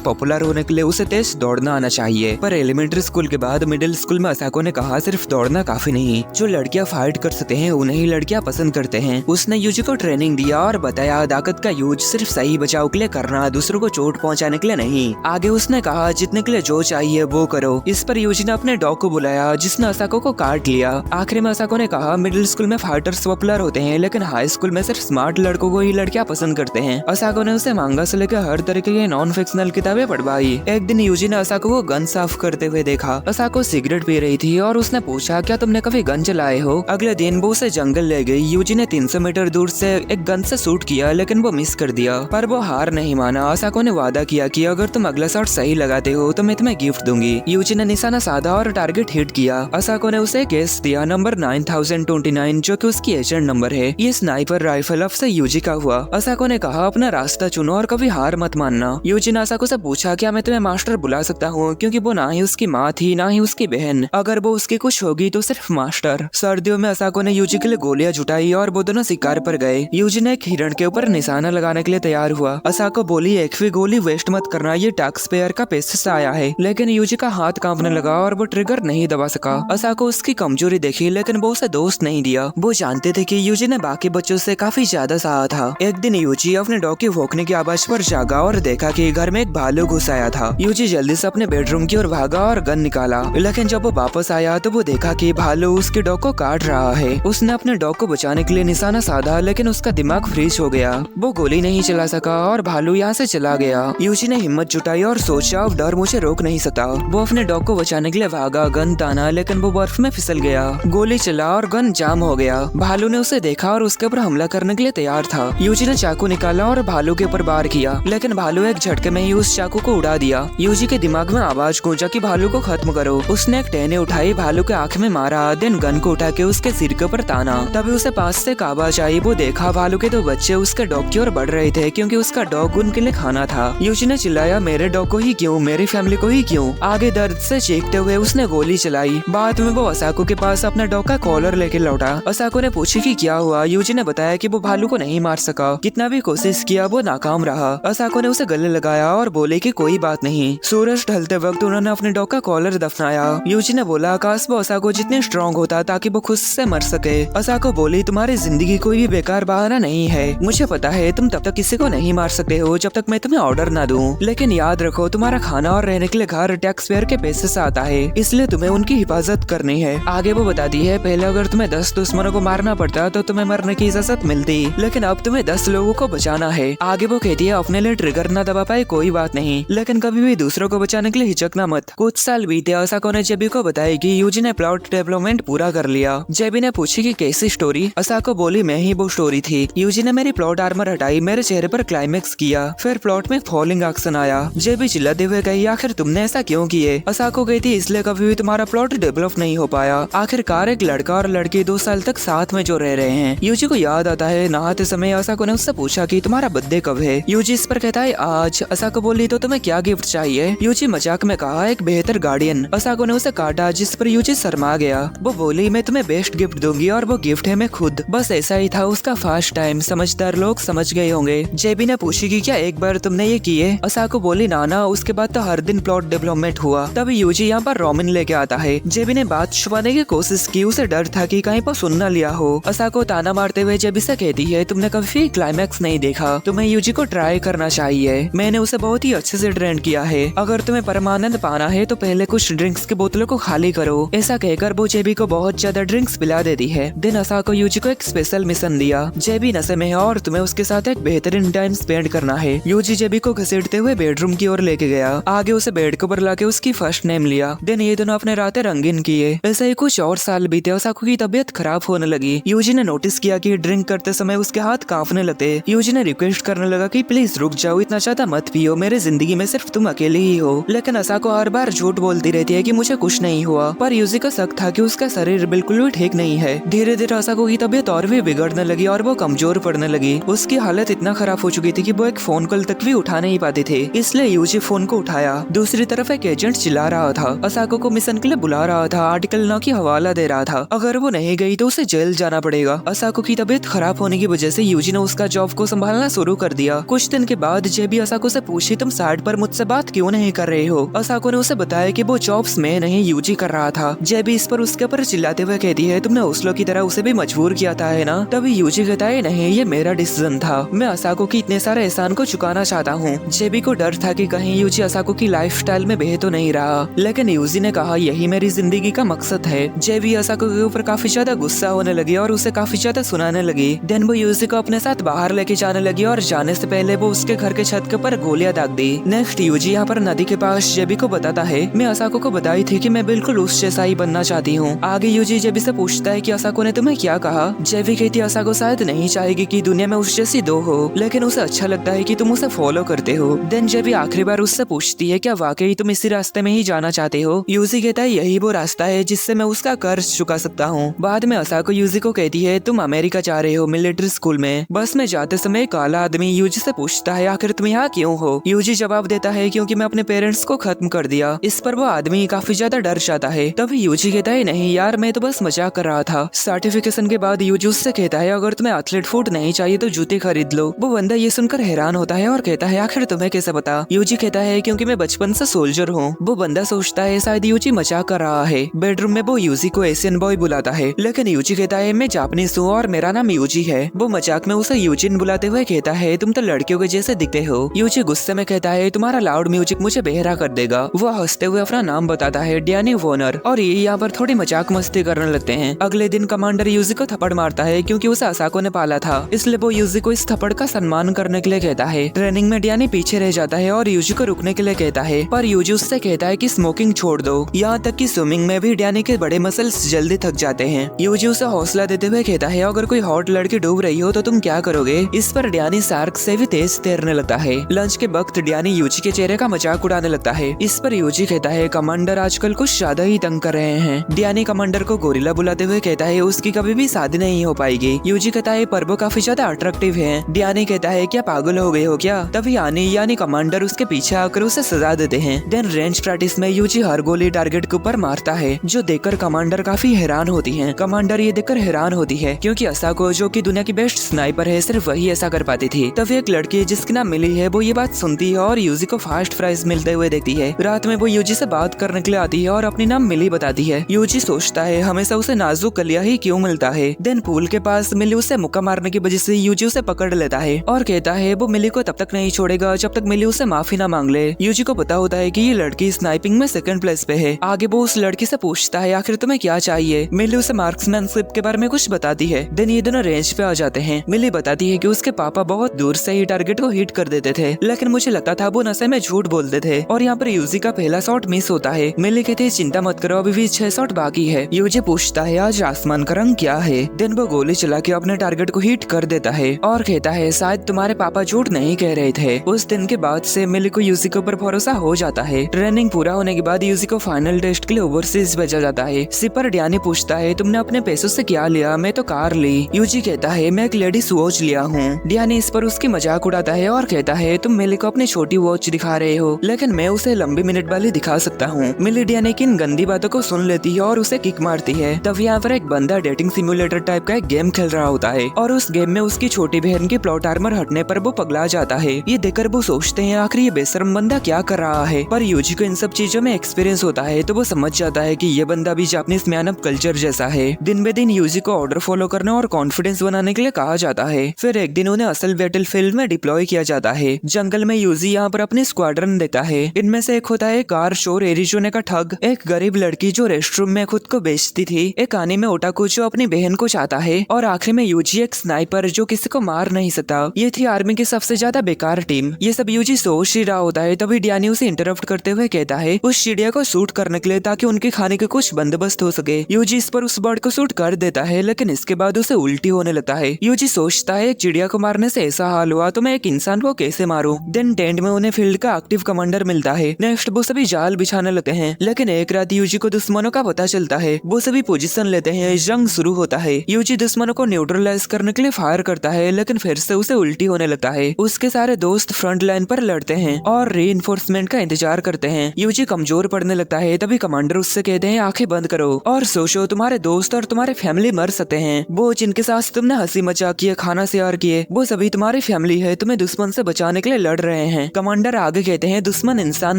पॉपुलर होने के लिए उसे तेज दौड़ना आना चाहिए। पर एलिमेंट्री स्कूल के बाद मिडिल स्कूल में असाको ने कहा सिर्फ दौड़ना काफी नहीं, जो लड़कियां फाइट कर सकते हैं उन्हें ही लड़कियां पसंद करते हैं। उसने यूजी को ट्रेनिंग दिया और बताया ताकत का यूज सिर्फ सही बचाव के लिए करना, दूसरों को चोट पहुंचाने के लिए नहीं। आगे उसने कहा जीतने के लिए जो चाहिए वो करो। इस पर यूजी ने अपने डॉग को बुलाया जिसने असाको को काट लिया। आखिर में असाको ने कहा मिडिल स्कूल में फाइटर्स पॉपुलर होते हैं लेकिन हाई स्कूल में सिर्फ स्मार्ट लड़कों को ही लड़कियां पसंद करते हैं। असाको ने उसे मांगा से लेकर हर तरीके की नॉन फिक्शनल किताबें पढ़वाई। एक दिन यूजी ने असाको को गन साफ करते हुए देखा। असाको सिगरेट पी रही थी और उसने पूछा क्या तुमने कभी गन चलाए हो। अगले दिन वो उसे जंगल ले गई। यूजी ने 300 मीटर दूर से एक गन से शूट किया लेकिन वो मिस कर दिया, पर वो हार नहीं माना। असाको ने वादा किया कि अगर तुम अगला शॉट सही लगाते हो तो मैं तुम्हें गिफ्ट दूंगी। यूजी ने निशाना साधा और टारगेट हिट किया। असाको ने उसे केस दिया नंबर 9029 जो कि उसकी एजेंट नंबर है। ये स्नाइपर राइफल अब से यूजी का हुआ। असाको ने कहा अपना रास्ता चुनो और कभी हार मत मानना। यूजी ने असाको से पूछा क्या मैं तुम्हें मास्टर बुला सकता हूँ, क्योंकि वो ना ही उसकी माँ थी ना ही उसकी बहन। अगर वो उसकी कुछ होगी तो सिर्फ मास्टर। सर्दियों में असाको ने यूजी के लिए गोलियां जुटाई और वो दोनों शिकार पर गए। यूजी ने एक हिरण के ऊपर निशाना लगाने के लिए तैयार हुआ। असाको बोली एक भी गोली वेस्ट मत करना, ये टैक्स पेयर का पैसे से आया है। लेकिन यूजी का हाथ कांपने लगा और वो ट्रिगर नहीं दबा सका। असाको उसकी कमजोरी देखी लेकिन वो उसे दोस्त नहीं दिया। वो जानते थे कि यूजी ने बाकी बच्चों से काफी ज्यादा सहा था। एक दिन यूजी अपने डॉग की भौंकने की आवाज पर जागा और देखा कि घर में एक भालू घुस आया था। यूजी जल्दी से अपने बेडरूम की ओर भागा और गन निकाला, लेकिन जब वो वापस आया तो वो देखा कि भालू उसके डॉग को काट रहा है। उसने अपने डॉग को बचाने के लिए निशाना साधा लेकिन उसका दिमाग फ्रीज हो गया। वो गोली नहीं चला सका और भालू यहाँ से चला गया। यूजी ने हिम्मत जुटाई और सोचा अब डर मुझे रोक नहीं सकता। वो अपने डॉग को बचाने के लिए भागा, गन ताना, लेकिन वो बर्फ में फिसल गया। गोली चला और गन जाम हो गया। भालू ने उसे देखा और उसके ऊपर हमला करने के लिए तैयार था। यूजी ने चाकू निकाला और भालू के ऊपर वार किया, लेकिन भालू एक झटके में ही उस चाकू को उड़ा दिया। यूजी के दिमाग में आवाज गूंजा कि भालू को खत्म करो। उसने एक टहनी उठाई, भालू के आंख में मारा, देन गन को उठा के उसके सिर के ऊपर ताना। तभी उसे पास से एक आवाज आई। वो देखा भालू के 2 बच्चे उसके डॉग की ओर बढ़ रहे थे क्योंकि उसका डॉग उनके लिए खाना था। यूजी ने चिल्लाया मेरे डॉग को ही क्यों, मेरी फैमिली को ही क्यों। आगे दर्द से चीखते हुए उसने गोली चलाई। बाद में वो असाको के पास अपना डॉग का कॉलर लेके लौटा। असाको ने पूछी कि क्या हुआ। यूजी ने बताया कि वो भालू को नहीं मार सका, कितना भी कोशिश किया वो नाकाम रहा। असाको ने उसे गले लगाया और बोले कि कोई बात नहीं। सूरज ढलते वक्त उन्होंने अपने डॉग का कॉलर दफनाया। यूजी ने बोला आकाश वो असाको जितने स्ट्रॉन्ग होता ताकि वो खुद से मर सके। असाको बोली तुम्हारी जिंदगी कोई भी बेकार बहाना नहीं है। मुझे पता है तुम तब तक किसी को नहीं मार सकते हो जब तक मैं तुम्हें ऑर्डर ना दूं, लेकिन याद रखो तुम्हारा खाना और रहने के लिए घर टैक्स पेयर के पैसे से आता है, इसलिए तुम्हें उनकी हिफाजत करनी है। आगे वो बताती है पहले अगर तुम्हें 10 दुश्मनों को मारना पड़ता तो तुम्हें मरने की इजाजत मिलती, लेकिन अब तुम्हें 10 लोगों को बचाना है। आगे वो कहती है अपने लिए ट्रिगर ना दबा पाए कोई बात नहीं, लेकिन कभी भी दूसरों को बचाने के लिए हिचकना मत। कुछ साल बीते। असाको ने जेबी को बताया कि यूजी ने प्लॉट डेवलपमेंट पूरा कर लिया। जेबी ने पूछी कि कैसी स्टोरी। असाको बोली मैं ही वो स्टोरी थी। यूजी ने मेरी प्लॉट आर्मर हटाई, मेरे चेहरे पर क्लाइमेक्स किया, फिर प्लॉट में फॉलिंग एक्शन आया। जेबी चिल्लाते हुए कही आखिर तुमने ऐसा क्यों किए। असाको कहती इसलिए कभी भी तुम्हारा प्लॉट डेवलप नहीं हो पाया। आखिरकार एक लड़का और लड़की 2 साल तक साथ में जो रह रहे हैं। यूजी को याद आता है नहाते समय असाको ने उससे पूछा कि तुम्हारा बर्थडे कब है। यूजी इस पर कहता है आज। असाको बोली तो तुम्हें क्या गिफ्ट चाहिए। यूजी मजाक में कहा एक बेहतर गार्डियन। असाको ने उसे काटा जिस पर यूजी शर्मा गया। वो बोली मैं तुम्हें बेस्ट गिफ्ट दूंगी और वो गिफ्ट है मैं खुद। बस ऐसा ही था उसका फर्स्ट टाइम। समझदार लोग समझ गए होंगे। जेबी ने पूछी कि क्या एक बार तुमने ये किए। असाको बोली नाना उसके बाद तो हर दिन प्लॉट डेवलपमेंट हुआ। तभी यूजी यहाँ पर रोमिन लेके आता है। जेबी ने बात छुपाने की कोशिश की, उसे डर था कि कहीं पर सुन न लिया हो। असाको ताना मारते हुए जेबी से कहती है तुमने कभी क्लाइमैक्स नहीं देखा, तुम्हें यूजी को ट्राई करना चाहिए। मैंने उसे बहुत ही अच्छे से ट्रेन किया है। अगर तुम्हें परमानंद पाना है तो पहले कुछ ड्रिंक्स की बोतलों को खाली करो। ऐसा कहकर वो जेबी को बहुत ज्यादा ड्रिंक्स पिला देती है। दिन असाको यूजी को एक स्पेशल मिशन दिया। जेबी नशे में है और तुम्हें उसके साथ एक बेहतरीन टाइम स्पेंड करना है। यूजी जेबी को घसीटते हुए बेडरूम की ओर लेके गया। आगे उसे बेड के ऊपर लाके उसकी फर्स्ट नेम लिया। दिन ये दोनों अपने रातें रंगीन किए। ऐसे ही कुछ और साल बीते। असाको की तबीयत खराब होने लगी। यूजी ने नोटिस किया कि ड्रिंक करते समय उसके हाथ कांपने लगते। यूजी ने रिक्वेस्ट करने लगा कि प्लीज रुक जाओ, इतना ज्यादा मत पियो, मेरे जिंदगी में सिर्फ तुम अकेले ही हो। लेकिन असाको हर बार झूठ बोलती रहती है कि मुझे कुछ नहीं हुआ, पर यूजी का शक था कि उसका शरीर बिल्कुल भी ठीक नहीं है। धीरे धीरे असाको की तबीयत और भी बिगड़ने लगी और वो कमजोर पड़ने लगी। उसकी हालत इतना खराब हो चुकी थी कि वो एक फोन कॉल तक भी उठा नहीं पाते थे, इसलिए यूजी फोन को उठाया। दूसरी तरफ एक एजेंट चिल्ला रहा था, असाको को मिशन के लिए बुला रहा था, आर्टिकल 9 की हवाला दे रहा था। अगर वो नहीं गई तो उसे जेल जाना पड़ेगा। असाको की तबीयत खराब होने की वजह से यूजी ने उसका जॉब को संभालना शुरू कर दिया। दिया। कुछ दिन के बाद जेबी असाको से पूछी, तुम साइड पर मुझसे बात क्यों नहीं कर रहे हो? असाको ने उसे बताया कि वो जॉब्स में नहीं यूजी कर रहा था। जेबी इस पर उसके ऊपर चिल्लाते हुए कहती है, तुमने ओस्लो की तरह उसे भी मजबूर किया था है ना? तभी यूजी कहता है, नहीं ये मेरा डिसीजन था, मैं असाको की इतने सारे एहसान को चुकाना चाहता हूँ। जेबी को डर था कि कहीं यूजी असाको की लाइफस्टाइल में बह तो नहीं रहा, लेकिन यूजी ने कहा यही मेरी जिंदगी का मकसद है। जेबी असाको के ऊपर काफी ज्यादा गुस्सा होने लगी और उसे काफी ज्यादा सुनाने लगी। देन वो यूजी को अपने साथ बाहर लेके जाने लगी और जाने से पहले वो उसके घर के छत के ऊपर गोलियां दाग दी। नेक्स्ट यूजी यहाँ पर नदी के पास जेबी को बताता है, मैं असाको को बताई थी कि मैं बिल्कुल उस जैसा ही बनना चाहती हूँ। आगे यूजी जेबी से पूछता है कि असाको ने तुम्हें क्या कहा? जेबी कहती है, असाको शायद नहीं चाहेगी कि दुनिया में उस जैसी दो हो, लेकिन उसे अच्छा लगता है कि तुम उसे फॉलो करते हो। देन जेबी आखिरी बार उससे पूछती है, क्या वाकई तुम इसी रास्ते में ही जाना चाहते हो? यूजी कहता है, यही वो रास्ता है जिससे मैं उसका कर्ज चुका सकता हूँ। बाद में असाको यूजी को कहती है, तुम अमेरिका जा रहे हो मिलिट्री स्कूल में। बस में जाते समय एक काला आदमी यूजी से पूछता है, आखिर तुम यहाँ क्यों हो? यूजी जवाब देता है, क्योंकि मैं अपने पेरेंट्स को खत्म कर दिया। इस पर वो आदमी काफी ज्यादा डर जाता है। तभी यूजी कहता है, नहीं यार मैं तो बस मजाक कर रहा था। सर्टिफिकेशन के बाद यूजी उससे कहता है, अगर तुम्हें एथलीट फूट नहीं चाहिए तो जूते खरीद लो। वो बंदा ये सुनकर हैरान होता है और कहता है, आखिर तुम्हें कैसे पता? यूजी कहता है, क्योंकि मैं बचपन से सोल्जर हूँ। वो बंदा सोचता है शायद यूजी मजाक कर रहा है। बेडरूम में वो यूजी को एशियन बॉय बुलाता है, लेकिन यूजी कहता है, मैं जापानीज हूँ और मेरा नाम यूजी है। वो मजाक में उसे यूजिन बुलाते हुए कहता है, तुम तो लड़कियों के जैसे दिखते हो। यूजी गुस्से में कहता है, तुम्हारा लाउड म्यूजिक मुझे बेहरा कर देगा। वो हंसते हुए अपना नाम बताता है, डैनी वॉर्नर, और ये यहाँ पर थोड़ी मजाक मस्ती करने लगते हैं। अगले दिन कमांडर यूजी को थप्पड़ मारता है, क्योंकि उसे असाको ने पाला था, इसलिए वो यूजी को इस थप्पड़ का सम्मान करने के लिए कहता है। ट्रेनिंग में डैनी पीछे रह जाता है और यूजी को रुकने के लिए कहता है, पर यूजी उससे कहता है कि स्मोकिंग छोड़ दो। यहाँ तक कि स्विमिंग में भी डैनी के बड़े मसल्स जल्दी थक जाते हैं। यूजी उसे हौसला देते हुए कहता है, अगर कोई हॉट लड़की डूब रही हो तो तुम क्या करोगे? इस पर डैनी शार्क से भी तेज तैरने लगता है। लंच के वक्त डैनी यूजी के चेहरे का मजाक उड़ाने लगता है। इस पर यूजी कहता है, कमांडर आजकल कुछ ज्यादा ही तंग कर रहे हैं। डैनी कमांडर को गोरिल्ला बुलाते हुए कहता है, उसकी कभी भी शादी नहीं हो पाएगी। यूजी कहता है, पर वो काफी ज्यादा अट्रैक्टिव है। डैनी कहता है, क्या पागल हो गए हो क्या? तभी आनी यानी कमांडर उसके पीछे आकर उसे सजा देते हैं। देन रेंज प्रैक्टिस में यूजी हर गोली टारगेट के ऊपर मारता है, जो देखकर कमांडर काफी हैरान होती है। कमांडर ये देखकर हैरान होती है, क्योंकि असाको जो कि दुनिया की बेस्ट स्नाइपर है, सिर्फ वही ऐसा कर पाती थी। तभी एक लड़की जिसकी नाम मिली है, वो ये बात सुनती है और यूजी को फास्ट प्राइज मिलते हुए देखती है। रात में वो यूजी से बात करने के लिए आती है और अपनी नाम मिली बताती है। यूजी सोचता है, हमेशा उसे नाजुक कलिया ही क्यों मिलता है। देन पूल के पास मिली उसे मुक्का मारने की वजह से यूजी उसे पकड़ लेता है और कहता है वो मिली को तब तक नहीं छोड़ेगा जब तक मिली उसे माफी ना मांग ले। यूजी को पता होता है कि ये लड़की स्नाइपिंग में सेकंड प्लेस पे है। आगे वो उस लड़की से पूछता है, आखिर तुम्हें क्या चाहिए? मिली उसे मार्क्समैनशिप के बारे में कुछ बताती है। देन ये दोनों रेंज पे आ जाते हैं। मिली बताती है कि उसके पापा बहुत दूर से ही टारगेट को हिट कर देते थे, लेकिन मुझे लगता था वो नशे में झूठ बोलते थे। और यहाँ पर यूजी का पहला शॉट मिस होता है। मिली कहती है, चिंता मत करो, अभी भी 6 शॉट बाकी है। यूजी पूछता है, आज आसमान का रंग क्या है? देन वो गोली चला के अपने टारगेट को हिट कर देता है और कहता है, शायद तुम्हारे पापा झूठ नहीं कह रहे थे। उस दिन के बाद से मिली को यूजी के ऊपर भरोसा हो जाता है। ट्रेनिंग पूरा होने के बाद यूजी को फाइनल टेस्ट के लिए ओवरसीज भेजा जाता है। सिपर डैनी पूछता है, तुमने अपने पैसों से क्या लिया? मैं तो कार ली। यूजी कहता है, मैं एक लेडीज वॉच लिया हूँ। डैनी इस पर उसकी मजाक उड़ाता है और कहता है, तुम मिली को अपनी छोटी वॉच दिखा रहे हो, लेकिन मैं उसे लंबी मिनट वाली दिखा सकता हूँ। मिली डैनी की इन गंदी बातों को सुन लेती है और उसे किक मारती है। तब यहाँ पर एक बंदा डेटिंग सिमुलेटर टाइप का एक गेम खेल रहा होता है और उस गेम में उसकी छोटी बहन की प्लॉट आर्मर हटने पर वो पगला जाता है। ये देखकर वो सोचते हैं, आखिर ये बेशर्म बंदा क्या कर रहा है। पर यूजी को इन सब चीजों में एक्सपीरियंस होता है, तो वो समझ जाता है कि ये बंदा भी जापानीज मैन ऑफ कल्चर जैसा है। दिन बे दिन यूजी को ऑर्डर फॉलो करने और कॉन्फिडेंस बनाने के लिए कहा जाता है। फिर एक दिन उन्हें असल बैटल फील्ड में डिप्लॉय किया जाता है। जंगल में यूजी यहाँ पर अपने स्क्वाड्रन देता है। इनमें से एक होता है कार चोर एरिजोना का ठग, एक गरीब लड़की जो रेस्टरूम में खुद को बेचती थी, एक आने में ओटाकू जो अपनी बहन को चाहता है, और आखिर में यूजी एक स्नाइपर जो किसी को मार नहीं सकता। ये थी आर्मी की सबसे ज्यादा बेकार टीम। ये सब यूजी सोच ही रहा होता है, तभी डैनी उसे इंटरप्ट करते हुए कहता है, उस चिड़िया को शूट करने के लिए ताकि उनके खाने के कुछ बंदोबस्त हो सके। यूजी इस पर उस बर्ड को शूट कर देता है, लेकिन इसके बाद उसे उल्टी होने लगता है। यूजी सोचता है, एक चिड़िया को मारने से ऐसा हाल हुआ तो मैं एक इंसान को कैसे मारूं। देन टेंट में उन्हें फील्ड का एक्टिव कमांडर मिलता है। नेक्स्ट वो सभी जाल बिछाने लगते हैं, लेकिन एक रात यूजी को दुश्मनों का पता चलता है। वो सभी पोजीशन लेते हैं, जंग शुरू होता है। यूजी दुश्मनों को न्यूट्रलाइज करने के लिए फायर करता है, लेकिन फिर से उसे उल्टी होने लगता है। उसके सारे दोस्त फ्रंट लाइन पर लड़ते हैं और रीइंफोर्समेंट का इंतजार करते हैं। यूजी कमजोर पड़ने लगता है, तभी कमांडर उससे कहते हैं, आंखें बंद करो और सोचो, तुम्हारे दोस्त और तुम्हारे फैमिली मर सकते हैं। वो जिनके साथ तुमने हंसी मजाक किए, खाना शेयर किए, वो सभी तुम्हारी फैमिली फैमिली है तुम्हें दुश्मन से बचाने के लिए लड़ रहे हैं। कमांडर आगे कहते हैं दुश्मन इंसान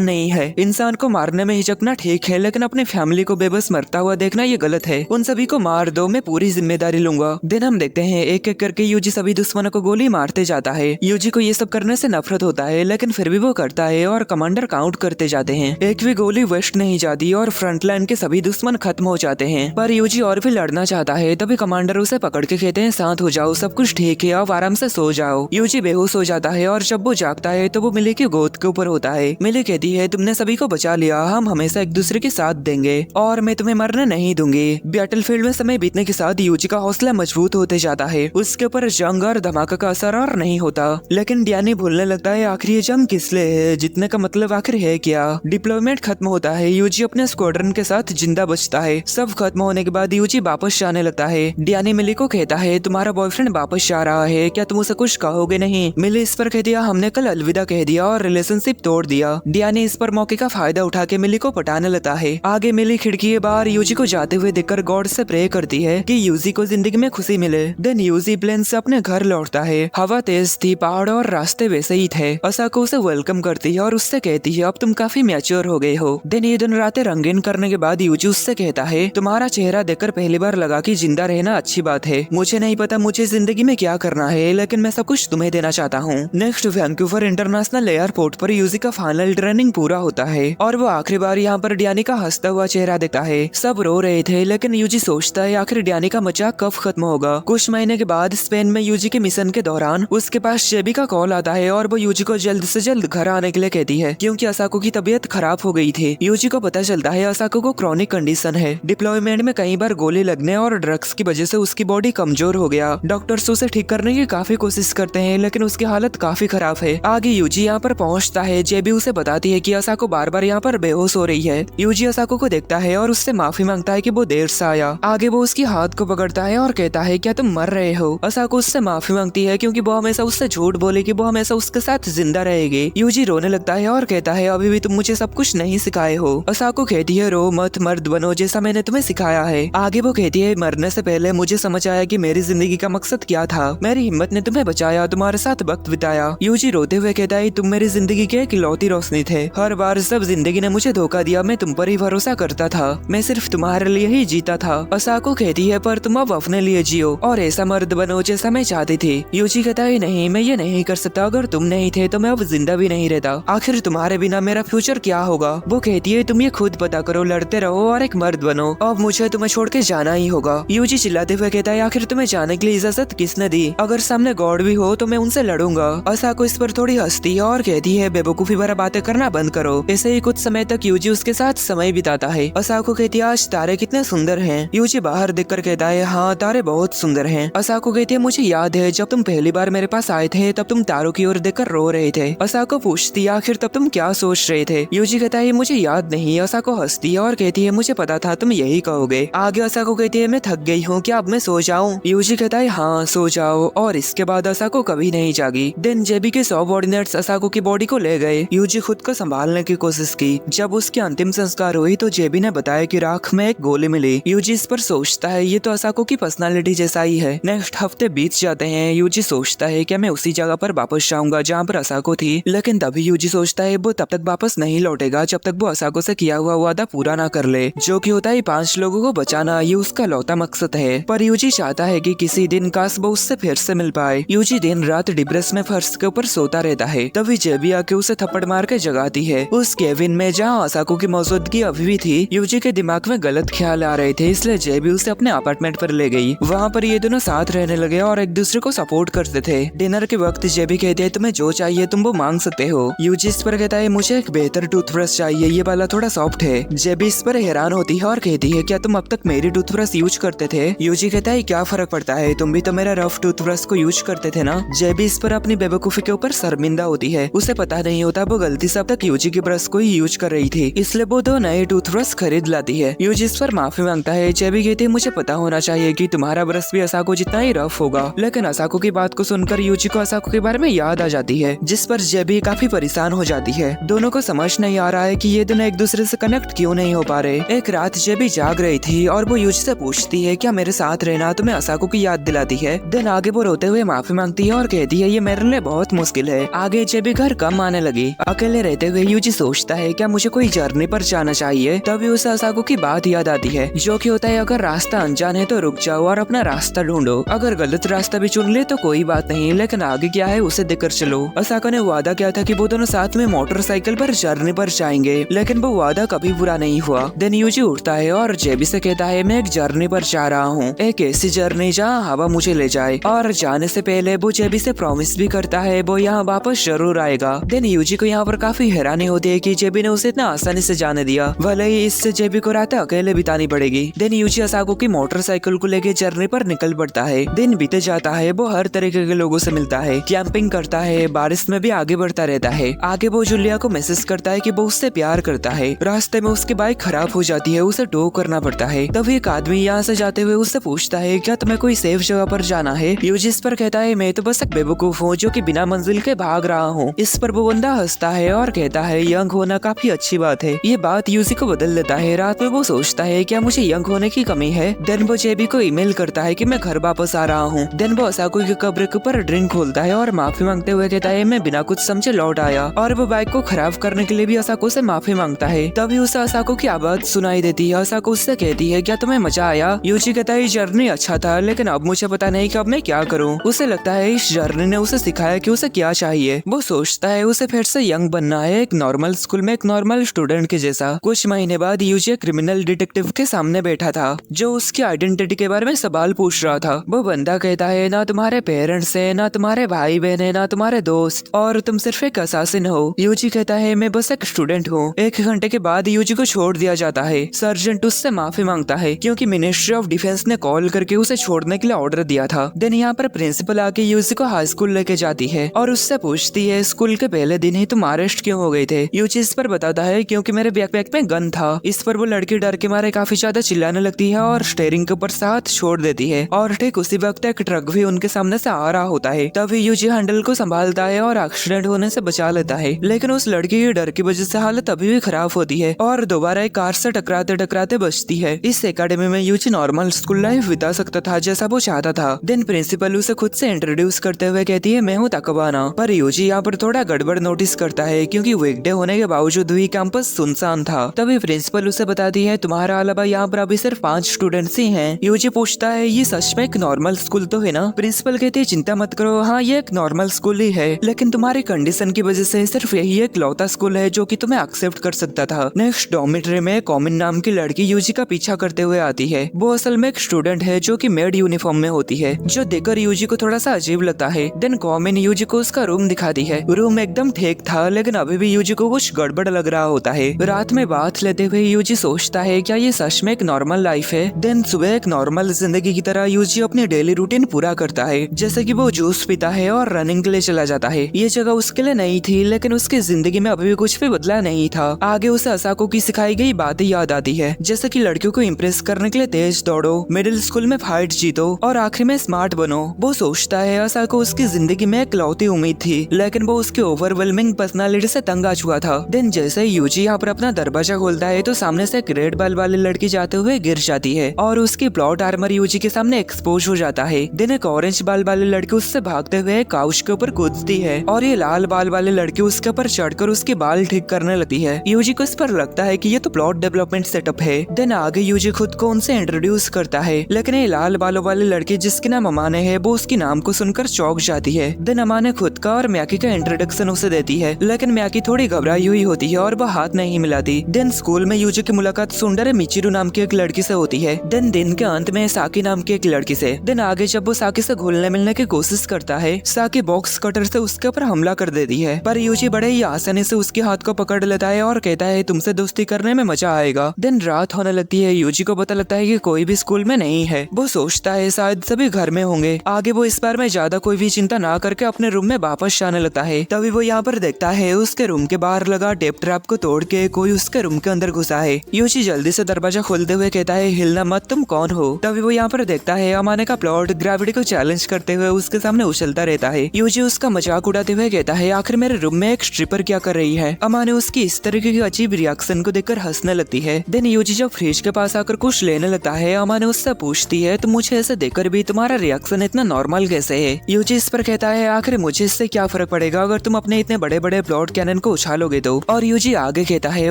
नहीं है, इंसान को मारने में हिचकना ठीक है लेकिन अपनी फैमिली को बेबस मरता हुआ देखना ये गलत है। उन सभी को मार दो, मैं पूरी जिम्मेदारी लूंगा। दिन हम देखते हैं एक एक करके यूजी सभी दुश्मनों को गोली मारते जाता है। यूजी को ये सब करने से नफरत होता है लेकिन फिर भी वो करता है और कमांडर काउंट करते जाते हैं। एक भी गोली वेस्ट नहीं जाती और फ्रंट लाइन के सभी दुश्मन खत्म हो जाते हैं। पर यूजी और भी लड़ना चाहता है, तभी कमांडर उसे पकड़ के कहते हैं शांत हो जाओ, सब कुछ ठीक है, अब आराम से सो जाओ। यूजी बेहोश हो जाता है और जब वो जागता है तो वो मिली की गोद के ऊपर होता है। मिली कहती है तुमने सभी को बचा लिया, हम हमेशा एक दूसरे के साथ देंगे और मैं तुम्हें मरने नहीं दूंगी। बैटलफील्ड में समय बीतने के साथ यूजी का हौसला मजबूत होते जाता है। उसके ऊपर जंग और धमाका का असर और नहीं होता, लेकिन डैनी भूलने लगता है आखिर ये जंग किस लिए है, जीतने का मतलब आखिर है क्या। डिप्लॉयमेंट खत्म होता है, यूजी अपने स्क्वाड्रन के साथ जिंदा बचता है। सब खत्म होने के बाद यूजी वापस जाने लगता है। डैनी मिली को कहता है तुम्हारा बॉयफ्रेंड वापस जा रहा है, क्या तुम उसे कुछ कहोगे नहीं। मिली इस पर कह दिया हमने कल अलविदा कह दिया और रिलेशनशिप तोड़ दिया। डैनी इस पर मौके का फायदा उठा के मिली को पटाने लगता है। आगे मिली खिड़की के बाहर यूजी को जाते हुए देखकर गॉड से प्रे करती है कि यूजी को जिंदगी में खुशी मिले। देन यूजी प्लेन से अपने घर लौटता है। हवा तेज थी, पहाड़ और रास्ते वैसे ही थे। असाको उसे वेलकम करती है और उससे कहती है अब तुम काफी मैच्योर हो गए हो। देन ये दिन रातें रंगीन करने के बाद यूजी उससे कहता है तुम्हारा चेहरा देखकर पहली बार लगा कि जिंदा रहना अच्छी बात है। मुझे नहीं पता मुझे जिंदगी में क्या करना है, लेकिन मैं सब कुछ तुम्हें देना चाहता हूँ। नेक्स्ट वैंकूवर इंटरनेशनल एयरपोर्ट पर यूजी का फाइनल ट्रेनिंग पूरा होता है और वो आखिरी बार यहाँ पर डैनी का हंसता हुआ चेहरा देखता है। सब रो रहे थे लेकिन यूजी सोचता है आखिर डैनी का मजाक कब खत्म होगा। कुछ महीने के बाद स्पेन में यूजी के मिशन के दौरान उसके पास जेबी का कॉल आता है और वो यूजी को जल्द से जल्द घर आने के लिए कहती है क्योंकि असाको की तबीयत खराब हो गई थी। यूजी को पता चलता है असाको को क्रॉनिक कंडीशन है। डिप्लॉयमेंट में कई बार गोली लगने और ड्रग्स की वजह से उसकी बॉडी कमजोर हो गया। डॉक्टर्स उसे ठीक करने की काफी कोशिश करते हैं लेकिन उसकी हालत काफी खराब है। आगे यूजी यहाँ पर पहुँचता है। जेबी उसे बताती है कि असाको बार बार यहाँ पर बेहोश हो रही है। यूजी असाको को देखता है और उससे माफी मांगता है कि वो देर से आया। आगे वो उसकी हाथ को पकड़ता है और कहता है क्या तुम मर रहे हो। असाको उससे माफी मांगती है क्योंकि वो हमेशा उससे झूठ बोले कि वो हमेशा उसके साथ जिंदा रहेगी। यूजी रोने लगता है और कहता है अभी भी तुम मुझे सब कुछ नहीं सिखाए हो। असाको कहती है रो मत, मर्द बनो जैसा मैंने तुम्हें सिखाया है। आगे वो कहती है मरने से पहले मुझे समझ आया कि मेरी जिंदगी का मकसद क्या था। मेरी हिम्मत ने तुम्हें बचाया, तुम्हारे साथ वक्त बिताया। यूजी रोते हुए कहता है तुम मेरी जिंदगी के एक इकलौती रोशनी थे। हर बार सब जिंदगी ने मुझे धोखा दिया, मैं तुम पर ही भरोसा करता था, मैं सिर्फ तुम्हारे लिए ही जीता था। असाको कहती है पर तुम अब अपने लिए जियो और ऐसा मर्द बनो जैसा मैं चाहती थी। यूजी कहता है नहीं, मैं ये नहीं कर सकता, अगर तुम नहीं थे तो मैं अब जिंदा भी नहीं रहता। आखिर तुम्हारे बिना मेरा फ्यूचर क्या होगा। वो कहती है तुम ये खुद पता करो, लड़ते रहो और एक मर्द बनो, अब मुझे तुम्हें छोड़ के जाना ही होगा। यूजी चिल्लाते हुए कहता है आखिर तुम्हें जाने के लिए इजाजत किसने दी, अगर सामने गॉड भी हो तो मैं उनसे लड़ूंगा। असाको इस पर थोड़ी हंसती है और कहती है बेवकूफी भरा बातें करना बंद करो। ऐसे ही कुछ समय तक यूजी उसके साथ समय बिताता है। असाको कहती है आज तारे कितने सुंदर हैं। यूजी बाहर देखकर कहता है हाँ तारे बहुत सुंदर हैं। असाको कहती है मुझे याद है जब तुम पहली बार मेरे पास आए थे तब तुम तारों की ओर देखकर रो रहे थे। असाको पूछती है आखिर तब तुम क्या सोच रहे थे। यूजी कहता है मुझे याद नहीं। असाको हंसती है और कहती है मुझे पता था तुम यही कहोगे। आगे असाको कहती है मैं थक गई हूँ, क्या अब मैं सो जाऊँ। यूजी कहता है हाँ सो जाओ और इसके बाद असाको कभी नहीं जागी। देन जेबी के सबऑर्डिनेट्स असाको की बॉडी को ले गए। यूजी खुद को संभालने की कोशिश की। जब उसकी अंतिम संस्कार हुई तो जेबी ने बताया कि राख में एक गोली मिली। यूजी इस पर सोचता है ये तो असाको की पर्सनालिटी जैसा ही है। नेक्स्ट हफ्ते बीत जाते हैं। यूजी सोचता है क्या मैं उसी जगह पर वापस जाऊंगा जहाँ पर असाको थी, लेकिन तभी यूजी सोचता है वो तब तक वापस नहीं लौटेगा जब तक वो असाको से किया हुआ वादा पूरा ना कर ले, जो कि होता है 5 लोगों को बचाना। ये उसका लौता मकसद है। पर यूजी चाहता है कि किसी दिन काश वो उससे फिर से मिल पाए। यूजी दिन रात डिप्रेस में फर्श के ऊपर सोता रहता है। तभी जेबी आके उसे थप्पड़ मार के जगाती है। उस केबिन में जहाँ असाको की मौजूदगी अभी भी थी। यूजी के दिमाग में गलत ख्याल आ रहे थे, इसलिए जेबी उसे अपने अपार्टमेंट पर ले गई। वहाँ पर ये दोनों साथ रहने लगे और एक दूसरे को सपोर्ट करते थे। डिनर के वक्त जेबी कहती है तुम्हें जो चाहिए तुम वो मांग सकते हो। यूजी इस पर कहता है मुझे एक बेहतर टूथब्रश चाहिए, ये वाला थोड़ा सॉफ्ट है। जेबी इस पर हैरान होती है और कहती है क्या तुम अब तक मेरी टूथब्रश यूज करते थे। यूजी कहता है क्या फर्क पड़ता है, तुम भी तो मेरा रफ टूथब्रश को यूज करते थे ना। जेबी इस पर अपनी बेवकूफी के ऊपर शर्मिंदा होती है। उसे पता नहीं होता वो गलती से अब तक यूजी की ब्रश को ही यूज कर रही थी, इसलिए वो 2 नए टूथब्रश खरीद लाती है। यूजी इस पर माफी मांगता है। जेबी कहती है मुझे पता होना चाहिए कि तुम्हारा ब्रश भी असाको जितना ही रफ होगा। लेकिन असाको की बात को सुनकर यूजी को असाको के बारे में याद आ जाती है, जिस पर जेबी काफी परेशान हो जाती है। दोनों को समझ नहीं आ रहा है कि ये दोनों एक दूसरे से कनेक्ट क्यों नहीं हो पा रहे। एक रात जेबी जाग रही थी और वो यूजी से पूछती है क्या मेरे साथ रहना तुम्हें असाको की याद दिलाती है। देन आगे वो रोते हुए माफी मांगती है और कहती है ये मेरे लिए बहुत मुश्किल है। आगे जेबी घर कम आने लगी। अकेले रहते हुए यूजी सोचता है क्या मुझे कोई जर्नी पर जाना चाहिए। तभी उसे असाको की बात याद आती है जो कि होता है अगर रास्ता अनजान है तो रुक जाओ और अपना रास्ता ढूंढो। अगर गलत रास्ता भी चुन ले तो कोई बात नहीं, लेकिन आगे क्या है उसे देखकर चलो। असाको ने वादा किया था कि वो दोनों साथ में मोटरसाइकिल पर जर्नी पर जाएंगे, लेकिन वो वादा कभी पूरा नहीं हुआ। देन यूजी उठता है और जेबी से कहता है मैं एक जर्नी पर जा रहा हूँ, एक ऐसी जर्नी जहाँ हवा मुझे ले जाए। और जाने से पहले वो जेबी से प्रॉमिस भी करता है वो यहाँ वापस जरूर आएगा। देन यूजी को यहाँ पर काफी हैरानी होती है कि जेबी ने उसे इतना आसानी से जाने दिया, भले ही इससे जेबी को रात अकेले बितानी पड़ेगी। देन यूजी असाको की मोटरसाइकिल को लेके जर्नी पर निकल पड़ता है। दिन बीते जाता है, वो हर तरीके के लोगों से मिलता है, कैंपिंग करता है, बारिश में भी आगे बढ़ता रहता है। आगे वो जूलिया को मैसेज करता है कि वो उससे प्यार करता है। रास्ते में उसकी बाइक खराब हो जाती है, उसे टो करना पड़ता है। तभी एक आदमी यहाँ से जाते हुए उससे पूछता है क्या तुम्हें कोई सेफ जगह पर जाना है। यूजी इस पर कहता है मैं तो बस एक बेवकूफ हूँ जो कि बिना मंजिल के भाग रहा हूँ। इस पर वो बंदा हंसता है और कहता है यंग होना काफी अच्छी बात है। ये बात यूजी को बदल देता है। रात में वो सोचता है क्या मुझे यंग होने की कमी है। देन वो जेबी को ईमेल करता है कि मैं घर वापस आ रहा हूँ। देन वो असाको की कब्र के ऊपर ड्रिंक खोलता है और माफी मांगते हुए कहता है मैं बिना कुछ समझे लौट आया। और वो बाइक को खराब करने के लिए भी असाको से माफी मांगता है। तभी उसे असाको की आवाज सुनाई देती है। असाको उससे कहती है क्या तुम्हें मजा आया। यूजी कहता है जर्नी अच्छा था, लेकिन अब मुझे पता नहीं कि अब मैं क्या करूँ। उसे लगता है इस जर्नी ने उसे सिखाया कि उसे क्या चाहिए। वो सोचता है उसे फिर से यंग बनना है, एक नॉर्मल स्कूल में एक नॉर्मल स्टूडेंट के जैसा। कुछ महीने बाद यूजी क्रिमिनल डिटेक्टिव के सामने बैठा था जो उसकी आइडेंटिटी के बारे में सवाल पूछ रहा था। वो बंदा कहता है ना तुम्हारे पेरेंट्स है, ना तुम्हारे भाई बहन है, ना तुम्हारे दोस्त, और तुम सिर्फ एक असासिन हो। यूजी कहता है मैं बस एक स्टूडेंट हूँ। 1 घंटे के बाद यूजी को छोड़ दिया जाता है। सर्जेंट उससे माफी मांगता है क्योंकि मिनिस्ट्री ऑफ डिफेंस ने कॉल करके उसे छोड़ने के लिए ऑर्डर दिया था। देन यहाँ पर प्रिंसिपल आके यूजी को हाई स्कूल लेके जाती है और उससे पूछती है स्कूल के पहले दिन ही तुम अरेस्ट क्यों हो गए थे। यूजी इस पर बताता है क्योंकि मेरे बैकपैक में गन था। इस पर वो लड़की डर के मारे काफी ज्यादा चिल्लाने लगती है और स्टीयरिंग के ऊपर साथ छोड़ देती है। और ठीक उसी वक्त एक ट्रक भी उनके सामने से आ रहा होता है। तभी यूजी हैंडल को संभालता है और एक्सीडेंट होने से बचा लेता है, लेकिन उस लड़की के डर की वजह से हालत अभी भी खराब होती है और दोबारा एक कार से टकराते टकराते बचती है। इस एकेडमी में यूजी नॉर्मल स्कूल लाइफ बिता सकता था जैसा वो चाहता था। देन प्रिंसिपल उसे खुद से इंट्रोड्यूस करते हुए कहती है मैं हूँ तकबाना। पर यूजी यहाँ पर थोड़ा गड़बड़ नोटिस करता है क्योंकि वीकडे होने के बावजूद भी कैंपस सुनसान था। तभी प्रिंसिपल उसे बताती है तुम्हारा अलावा यहाँ पर अभी सिर्फ 5 स्टूडेंट्स ही हैं। यूजी पूछता है ये सच में एक नॉर्मल स्कूल तो है ना। प्रिंसिपल कहती है चिंता मत करो, हाँ ये एक नॉर्मल स्कूल ही है, लेकिन तुम्हारी कंडीशन की वजह से सिर्फ यही एक लौता स्कूल है जो कि तुम्हें एक्सेप्ट कर सकता था। नेक्स्ट डॉर्मिटरी में कॉमिन नाम की लड़की यूजी का पीछा करते हुए आती है। वो असल में एक स्टूडेंट है जो कि मेड यूनिफॉर्म में होती है, जो देखकर यूजी को थोड़ा सा अजीब लगता है। देन कॉमिन यूजी को उसका रूम दिखाती है। रूम एकदम ठीक था, लेकिन अभी भी यूजी को कुछ गड़बड़ लग रहा होता है। रात में बात लेते हुए यूजी सोचता है क्या ये सच में एक नॉर्मल लाइफ है। देन सुबह एक नॉर्मल जिंदगी की तरह यूजी अपनी डेली रूटीन पूरा करता है, जैसे कि वो जूस पीता है और रनिंग के लिए चला जाता है। ये जगह उसके लिए नई थी, लेकिन उसकी जिंदगी में अभी भी कुछ भी बदला नहीं था। आगे उसे असाको की सिखाई गई बातें याद आती है, जैसे कि लड़कियों को इम्प्रेस करने के लिए तेज दौड़ो, मिडिल स्कूल में फाइट जीतो और आखिर में स्मार्ट बनो। वो सोचता है असाको उसकी जिंदगी में एक लौती उम्मीद थी, लेकिन वो उसकी ओवरवेलमिंग पर्सनालिटी से तंग आ चुका था। देन जैसे ही यूजी यहाँ पर अपना दरवाजा खोलता है तो सामने से एक रेड बाल वाली लड़की जाते हुए गिर जाती है और उसकी प्लॉट आर्मर यूजी के सामने एक्सपोज हो जाता है। देन एक ऑरेंज बाल वाली लड़की उससे भागते हुए काउच के ऊपर कूदती है और ये लाल बाल वाली लड़की उसके ऊपर चढ़कर उसके बाल ठीक करने लगती है। यूजी को इस पर लगता है कि ये तो प्लॉट डेवलपमेंट सेटअप है। देन आगे यूजी खुद को उनसे इंट्रोड्यूस करता है, लेकिन ये लाल बालों वाली लड़की जिसके नाम अमाने है वो उसके नाम को सुनकर चौंक जाती है। देन अमाने खुद का और मैकी का इंट्रोडक्शन उसे देती है, लेकिन मैकी थोड़ी घबराई हुई होती है और वह हाथ नहीं मिलाती। देन स्कूल में यूजी की मुलाकात सुंदर मिचिरू नाम की एक लड़की से होती है। देन दिन के अंत में साकी नाम की एक लड़की से। देन आगे जब वो साकी से घुलने मिलने की कोशिश करता है, साकी बॉक्स कटर से उसके ऊपर हमला कर देती है, पर यूजी बड़े ही आसानी से उसके हाथ को पकड़ लेता है और कहता है तुमसे दोस्ती करने में मजा आएगा। देन रात होने लगती है। यूजी को पता लगता है कि कोई भी स्कूल में नहीं है। वो सोचता है शायद सभी घर में होंगे। आगे वो इस बार में ज्यादा कोई भी चिंता ना करके अपने रूम में वापस जाने लगता है। तभी वो यहाँ पर देखता है उसके रूम के बाहर लगा टेप ट्रैप को तोड़ के कोई उसके रूम के अंदर घुसा है। यूजी जल्दी से दरवाजा खोलते हुए कहता है हिलना मत, तुम कौन हो। तभी वो यहाँ पर देखता है अमाने का प्लॉट ग्रेविटी को चैलेंज करते हुए उसके सामने उछलता रहता है। यूजी उसका मजाक उड़ाते हुए कहता है आखिर मेरे रूम में एक स्ट्रिपर क्या कर रही है। अमाने उसकी इस तरीके की अजीब रिएक्शन को देखकर हंसने लगती है। देन यूजी जब फ्रिज के पास आकर कुछ लेने लगता है, अमाने उससे पूछती है तो मुझे ऐसे देखकर भी तुम्हारा रिएक्शन इतना नॉर्मल कैसे है। यूजी यूजी इस पर कहता है आखिर मुझे इससे क्या फर्क पड़ेगा अगर तुम अपने इतने बड़े बड़े प्लॉट कैनन को उछालोगे तो। और यूजी आगे कहता है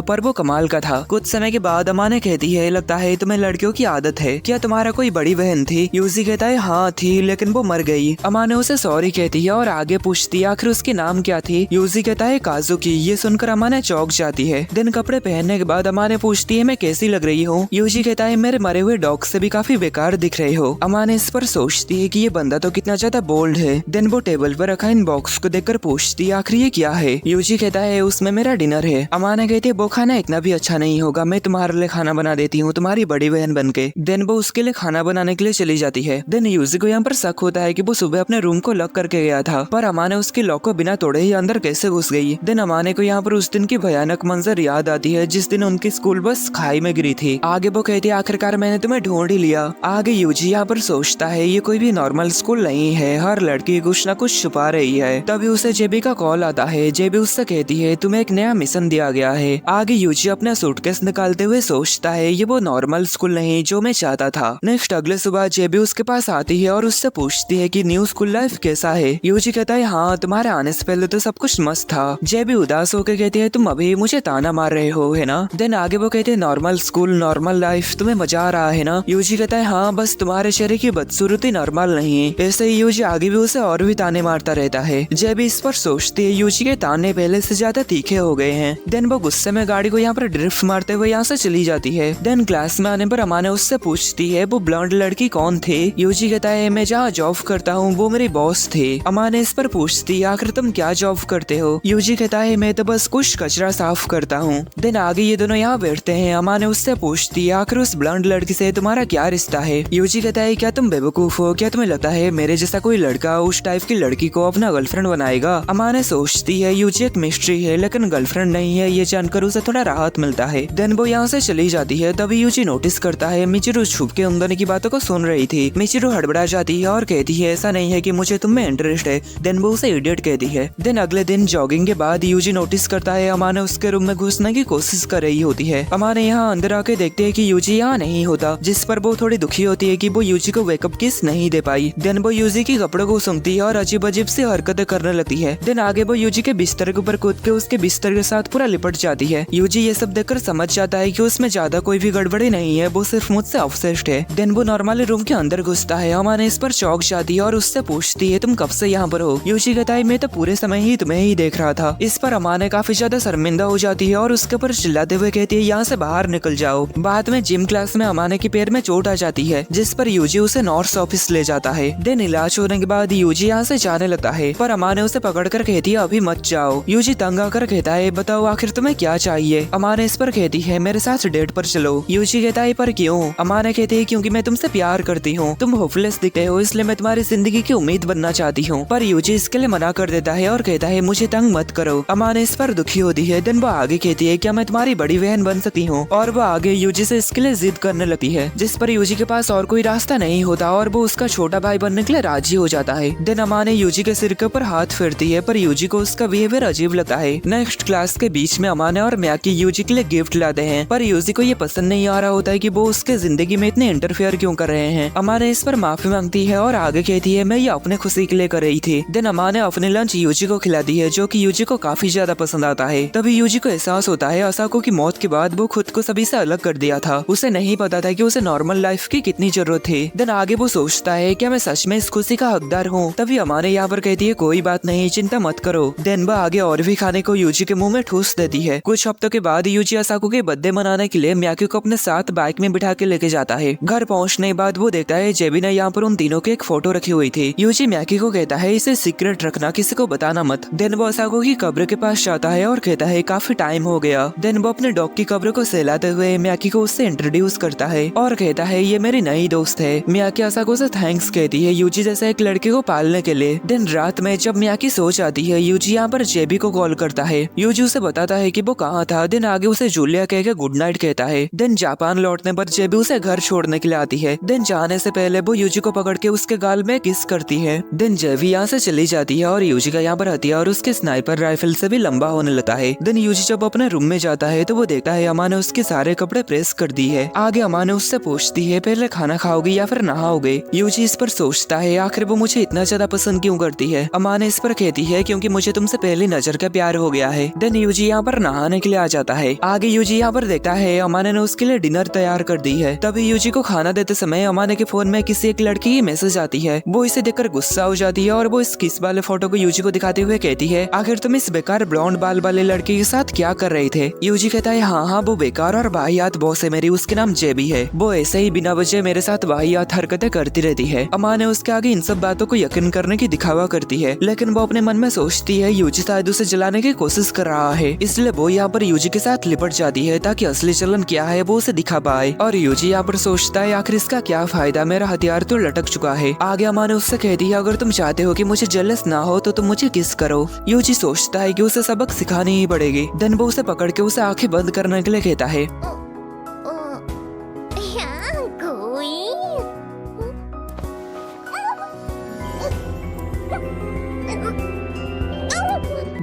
पर वो कमाल का था। कुछ समय के बाद अमाने कहती है लगता है तुम्हें लड़कियों की आदत है, क्या तुम्हारा कोई बड़ी बहन थी? यूजी कहता है हाँ थी लेकिन वो मर गई। अमाने उसे सॉरी कहती है और आगे पूछती है आखिर उसकी नाम क्या थी? यूजी कहता है काजुकी। ये सुनकर अमाने चौंक जाती है। दिन कपड़े पहनने के बाद अमाने पूछती है मैं कैसी लग रही हूँ? यूजी कहता है मेरे मरे हुए डॉग से भी काफी बेकार दिख रहे हो। अमाने इस पर सोचती है कि ये बंदा तो कितना ज्यादा बोल्ड है। दिन वो टेबल पर रखा इन बॉक्स को देखकर पूछती है आखिर ये क्या है? यूजी कहता है उसमें मेरा डिनर है। अमाने कहती है वो खाना इतना भी अच्छा नहीं होगा, मैं तुम्हारे लिए खाना बना देती हूँ तुम्हारी बड़ी बहन बनके। दिन वो उसके लिए खाना बनाने के लिए चली जाती है। दिन यूजी को यहाँ पर शक होता है कि वो सुबह अपने रूम को लॉक करके गया था, पर अमाने उसके लॉक को बिना तोड़े ही अंदर कैसे घुस गई। दिन अमाने को यहाँ पर उस दिन की भयानक मंजर याद आती है जिस दिन उनकी स्कूल बस खाई में गिरी थी। आगे वो कहती है आखिरकार मैंने तुम्हें ढूंढ ही लिया। आगे यूजी यहाँ पर सोचता है ये कोई भी नॉर्मल स्कूल नहीं है, हर लड़की कुछ न कुछ छुपा रही है। तभी उसे जेबी का कॉल आता है। जेबी उससे कहती है तुम्हें एक नया मिशन दिया गया है। आगे यूजी अपना सूटकेस निकालते हुए सोचता है ये वो नॉर्मल स्कूल नहीं जो मैं चाहता था। नेक्स्ट अगले सुबह जेबी उसके पास आती है और उससे पूछती है कि न्यू स्कूल लाइफ कैसा है? यूजी कहता है हाँ तुम्हारे आने से पहले तो सब कुछ मस्त था। जेबी उदास होकर कहती है तुम अभी मुझे ताना मार रहे हो है ना? देन आगे वो कहते हैं नॉर्मल स्कूल नॉर्मल लाइफ तुम्हें मजा आ रहा है ना? यूजी कहता है हाँ बस तुम्हारे चेहरे की बदसूरती नॉर्मल नहीं है। ऐसे ही यूजी आगे भी उसे और भी ताने मारता रहता है। जेबी इस पर सोचती है यूजी के ताने पहले से ज्यादा तीखे हो गए हैं। देन वो गुस्से में गाड़ी को यहाँ पर ड्रिफ्ट मारते हुए यहाँ से चली जाती है। देन क्लास में आने पर अमाने उससे पूछती है वो ब्लॉन्ड लड़की कौन थे? यूजी कहता है मैं जहाँ जॉब करता हूँ वो मेरी बॉस थे। अमाने इस पर पूछती है आखिर तुम क्या जॉब करते हो? यूजी कहता है मैं तो बस कुछ कचरा साफ करता हूँ। देन आगे ये दोनों यहाँ बैठते हैं। अमाने उससे पूछती है आखिर उस ब्लॉन्ड लड़की से तुम्हारा क्या रिश्ता है? यूजी कहता है क्या तुम बेवकूफ हो? क्या तुम्हें लगता है मेरे जैसा कोई लड़का उस टाइप की लड़की को अपना गर्लफ्रेंड बनाएगा? अमाने सोचती है यूजी एक मिस्ट्री है लेकिन गर्लफ्रेंड नहीं है। ये जानकर उसे थोड़ा राहत मिलता है। देन वो यहाँ से चली जाती है। तभी यूजी नोटिस करता है मिचिरू छुप के उन दोनों की बातों को सुन रही थी। मिचिरू हड़बड़ा जाती है और कहती है ऐसा नहीं है कि मुझे तुम में इंटरेस्ट है। देन वो उसे इडियट कहती है। देन अगले दिन जॉगिंग के बाद यूजी नोटिस करता है अमाने उसके रूम में घुसने की कोशिश कर रही होती है। अमाने यहाँ अंदर आके देखते है कि यूजी यहाँ नहीं होता, जिस पर वो थोड़ी दुखी होती है कि वो यूजी को वेकअप किस नहीं दे पाई। देन वो यूजी की कपड़ों को सूंघती है और अजीब अजीब सी हरकतें करने लगती है। देन आगे वो यूजी के बिस्तर के ऊपर कूद के उसके बिस्तर के साथ पूरा लिपट जाती है। यूजी ये सब देखकर समझ जाता है कि उसमें ज्यादा कोई भी गड़बड़ी नहीं है, वो सिर्फ मुझसे ऑब्सेस्ड है। देन वो नॉर्मली रूम के अंदर घुसता है। अमाने इस पर चौंक जाती है और उससे पूछती है तुम कब से यहाँ पर हो? यूजी कहता है मैं तो पूरे समय ही तुम्हें ही देख रहा था। इस पर अमाने काफी ज्यादा शर्मिंदा हो जाती है और उसके ऊपर चिल्लाते हुए कहती है यहाँ से बाहर निकल जाओ। बाद में जिम क्लास में अमाने के पैर में चोट आ जाती है, जिस पर यूजी उसे नॉर्थ ऑफिस ले जाता है। देन इलाज होने के बाद यूजी यहाँ से जाने लगता है, पर अमाने उसे पकड़कर कहती है अभी मत जाओ। यूजी तंग आकर कहता है बताओ आखिर तुम्हें क्या चाहिए? अमाने इस पर कहती है मेरे साथ डेट पर चलो। यूजी कहता है पर क्यों? अमाने कहती है क्योंकि मैं तुमसे प्यार करती हूँ, तुम होपलेस दिखते हो इसलिए मैं तुम्हारी जिंदगी की उम्मीद बनना चाहती हूँ। पर यूजी इसके लिए मना कर देता है और कहता है मुझे तंग मत करो। अमाने इस पर दुखी होती है। देन वो आगे कहती है क्या मैं तुम्हारी बड़ी बहन बन सकती हूँ? और वो आगे यूजी से इसके लिए जिद करने लगती है, जिस पर यूजी के पास और कोई रास्ता नहीं होता और वो उसका छोटा भाई बनने के लिए राजी हो जाता है। देन अमाने यूजी के सिर के ऊपर हाथ फेरती है, पर यूजी को उसका बिहेवियर अजीब लगता है। नेक्स्ट क्लास के बीच में अमाने और मियाकी यूजी के लिए गिफ्ट लाते हैं, पर यूजी को ये पसंद नहीं आ रहा होता है कि वो उसके जिंदगी में इतने इंटरफेयर क्यों कर रहे हैं। अमाने इस पर माफी मांगती है और आगे कहती है मैं ये अपने खुशी के लिए कर रही थी। देन अमाने अपने लंच यूजी को खिलाती है, जो कि यूजी को काफी ज्यादा पसंद आता है। तभी यूजी को एहसास होता है असाको की मौत के बाद वो खुद को सभी से अलग कर दिया था। उसे नहीं पता था कि उसे नॉर्मल लाइफ की कितनी जरूरत थी। देन आगे वो सोचता है क्या मैं सच में इस खुशी का हकदार हूँ? तभी अमाने यहाँ पर कहती है कोई बात नहीं, चिंता मत करो। देन वो आगे और भी खाने को यूजी के मुंह में ठूस देती है। कुछ हफ्तों के बाद यूजी असाको के बर्थडे मनाने के लिए मियाकी को अपने साथ बाइक में बिठा के लेके जाता है। घर पहुँचने के बाद वो देखता है जेबी ने यहाँ पर उन तीनों की एक फोटो रखी हुई थी। यूजी मियाकी को कहता है इसे सीक्रेट रखना, किसी को बताना मत। देन वो असाको की कब्र के पास जाता है और कहता है काफी टाइम हो गया। देन वो अपने डॉग की कब्र को सहलाते हुए मियाकी को उससे इंट्रोड्यूस करता है और कहता है ये मेरी नई दोस्त है। मियाकी असाको से थैंक्स कहती है यूजी जैसे एक लड़के को पालने के लिए। देन रात में जब मियाकी सो जाती है यूजी यहाँ पर जेबी को कॉल करता है। यूजी उसे बताता है कि वो कहाँ था। देन आगे उसे जूलिया कह के गुड नाइट कहता है। देन जापान लौटने पर जेबी उसे घर छोड़ने के लिए आती है। देन जाने से पहले वो यूजी को पकड़ के उसके गाल में किस करती है। देन जेबी यहाँ से चली जाती है और यूजी का यहाँ पर हथियार उसके स्नाइपर राइफल से भी लंबा होने लगता है। देन यूजी जब अपने रूम में जाता है तो वो देखता है अमा ने उसके सारे कपड़े प्रेस कर दी है। आगे अमा ने उससे पूछती है पहले खाना खाओगे या फिर नहाओगे? यूजी इस पर सोचता है आखिर वो मुझे मुझे इतना ज्यादा पसंद क्यों करती है। अमाने इस पर कहती है क्योंकि मुझे तुमसे पहली नजर का प्यार हो गया है। देन यूजी यहाँ पर नहाने के लिए आ जाता है। आगे यूजी यहाँ पर देखता है अमाने ने उसके लिए डिनर तैयार कर दी है। तभी यूजी को खाना देते समय अमाने के फोन में किसी एक लड़की की मैसेज आती है। वो इसे देखकर गुस्सा हो जाती है और वो इस किस वाले फोटो को यूजी को दिखाते हुए कहती है, आखिर तुम इस बेकार ब्लॉन्ड बाल वाले लड़के के साथ क्या कर रहे थे। यूजी कहता है, हाँ वो बेकार और वाहियात बॉस है मेरी, उसके नाम जेबी है। वो ऐसे ही बिना वजह मेरे साथ वाहियात हरकतें करती रहती है। अमाने उसके आगे इन सब बातों को यकीन करने की दिखावा करती है, लेकिन वो अपने मन में सोचती है यूजी शायद उसे जलाने की कोशिश कर रहा है, इसलिए वो यहाँ पर यूजी के साथ लिपट जाती है ताकि असली चलन क्या है वो उसे दिखा पाए। और यूजी यहाँ पर सोचता है आखिर इसका क्या फायदा, मेरा हथियार तो लटक चुका है। आगे अमाने उससे कहती है, अगर तुम चाहते हो कि मुझे जेलस ना हो तो तुम मुझे किस करो। यूजी सोचता है कि उसे सबक सिखानी ही पड़ेगी। देन वो उसे पकड़ के उसे आंखें बंद करने के लिए कहता है।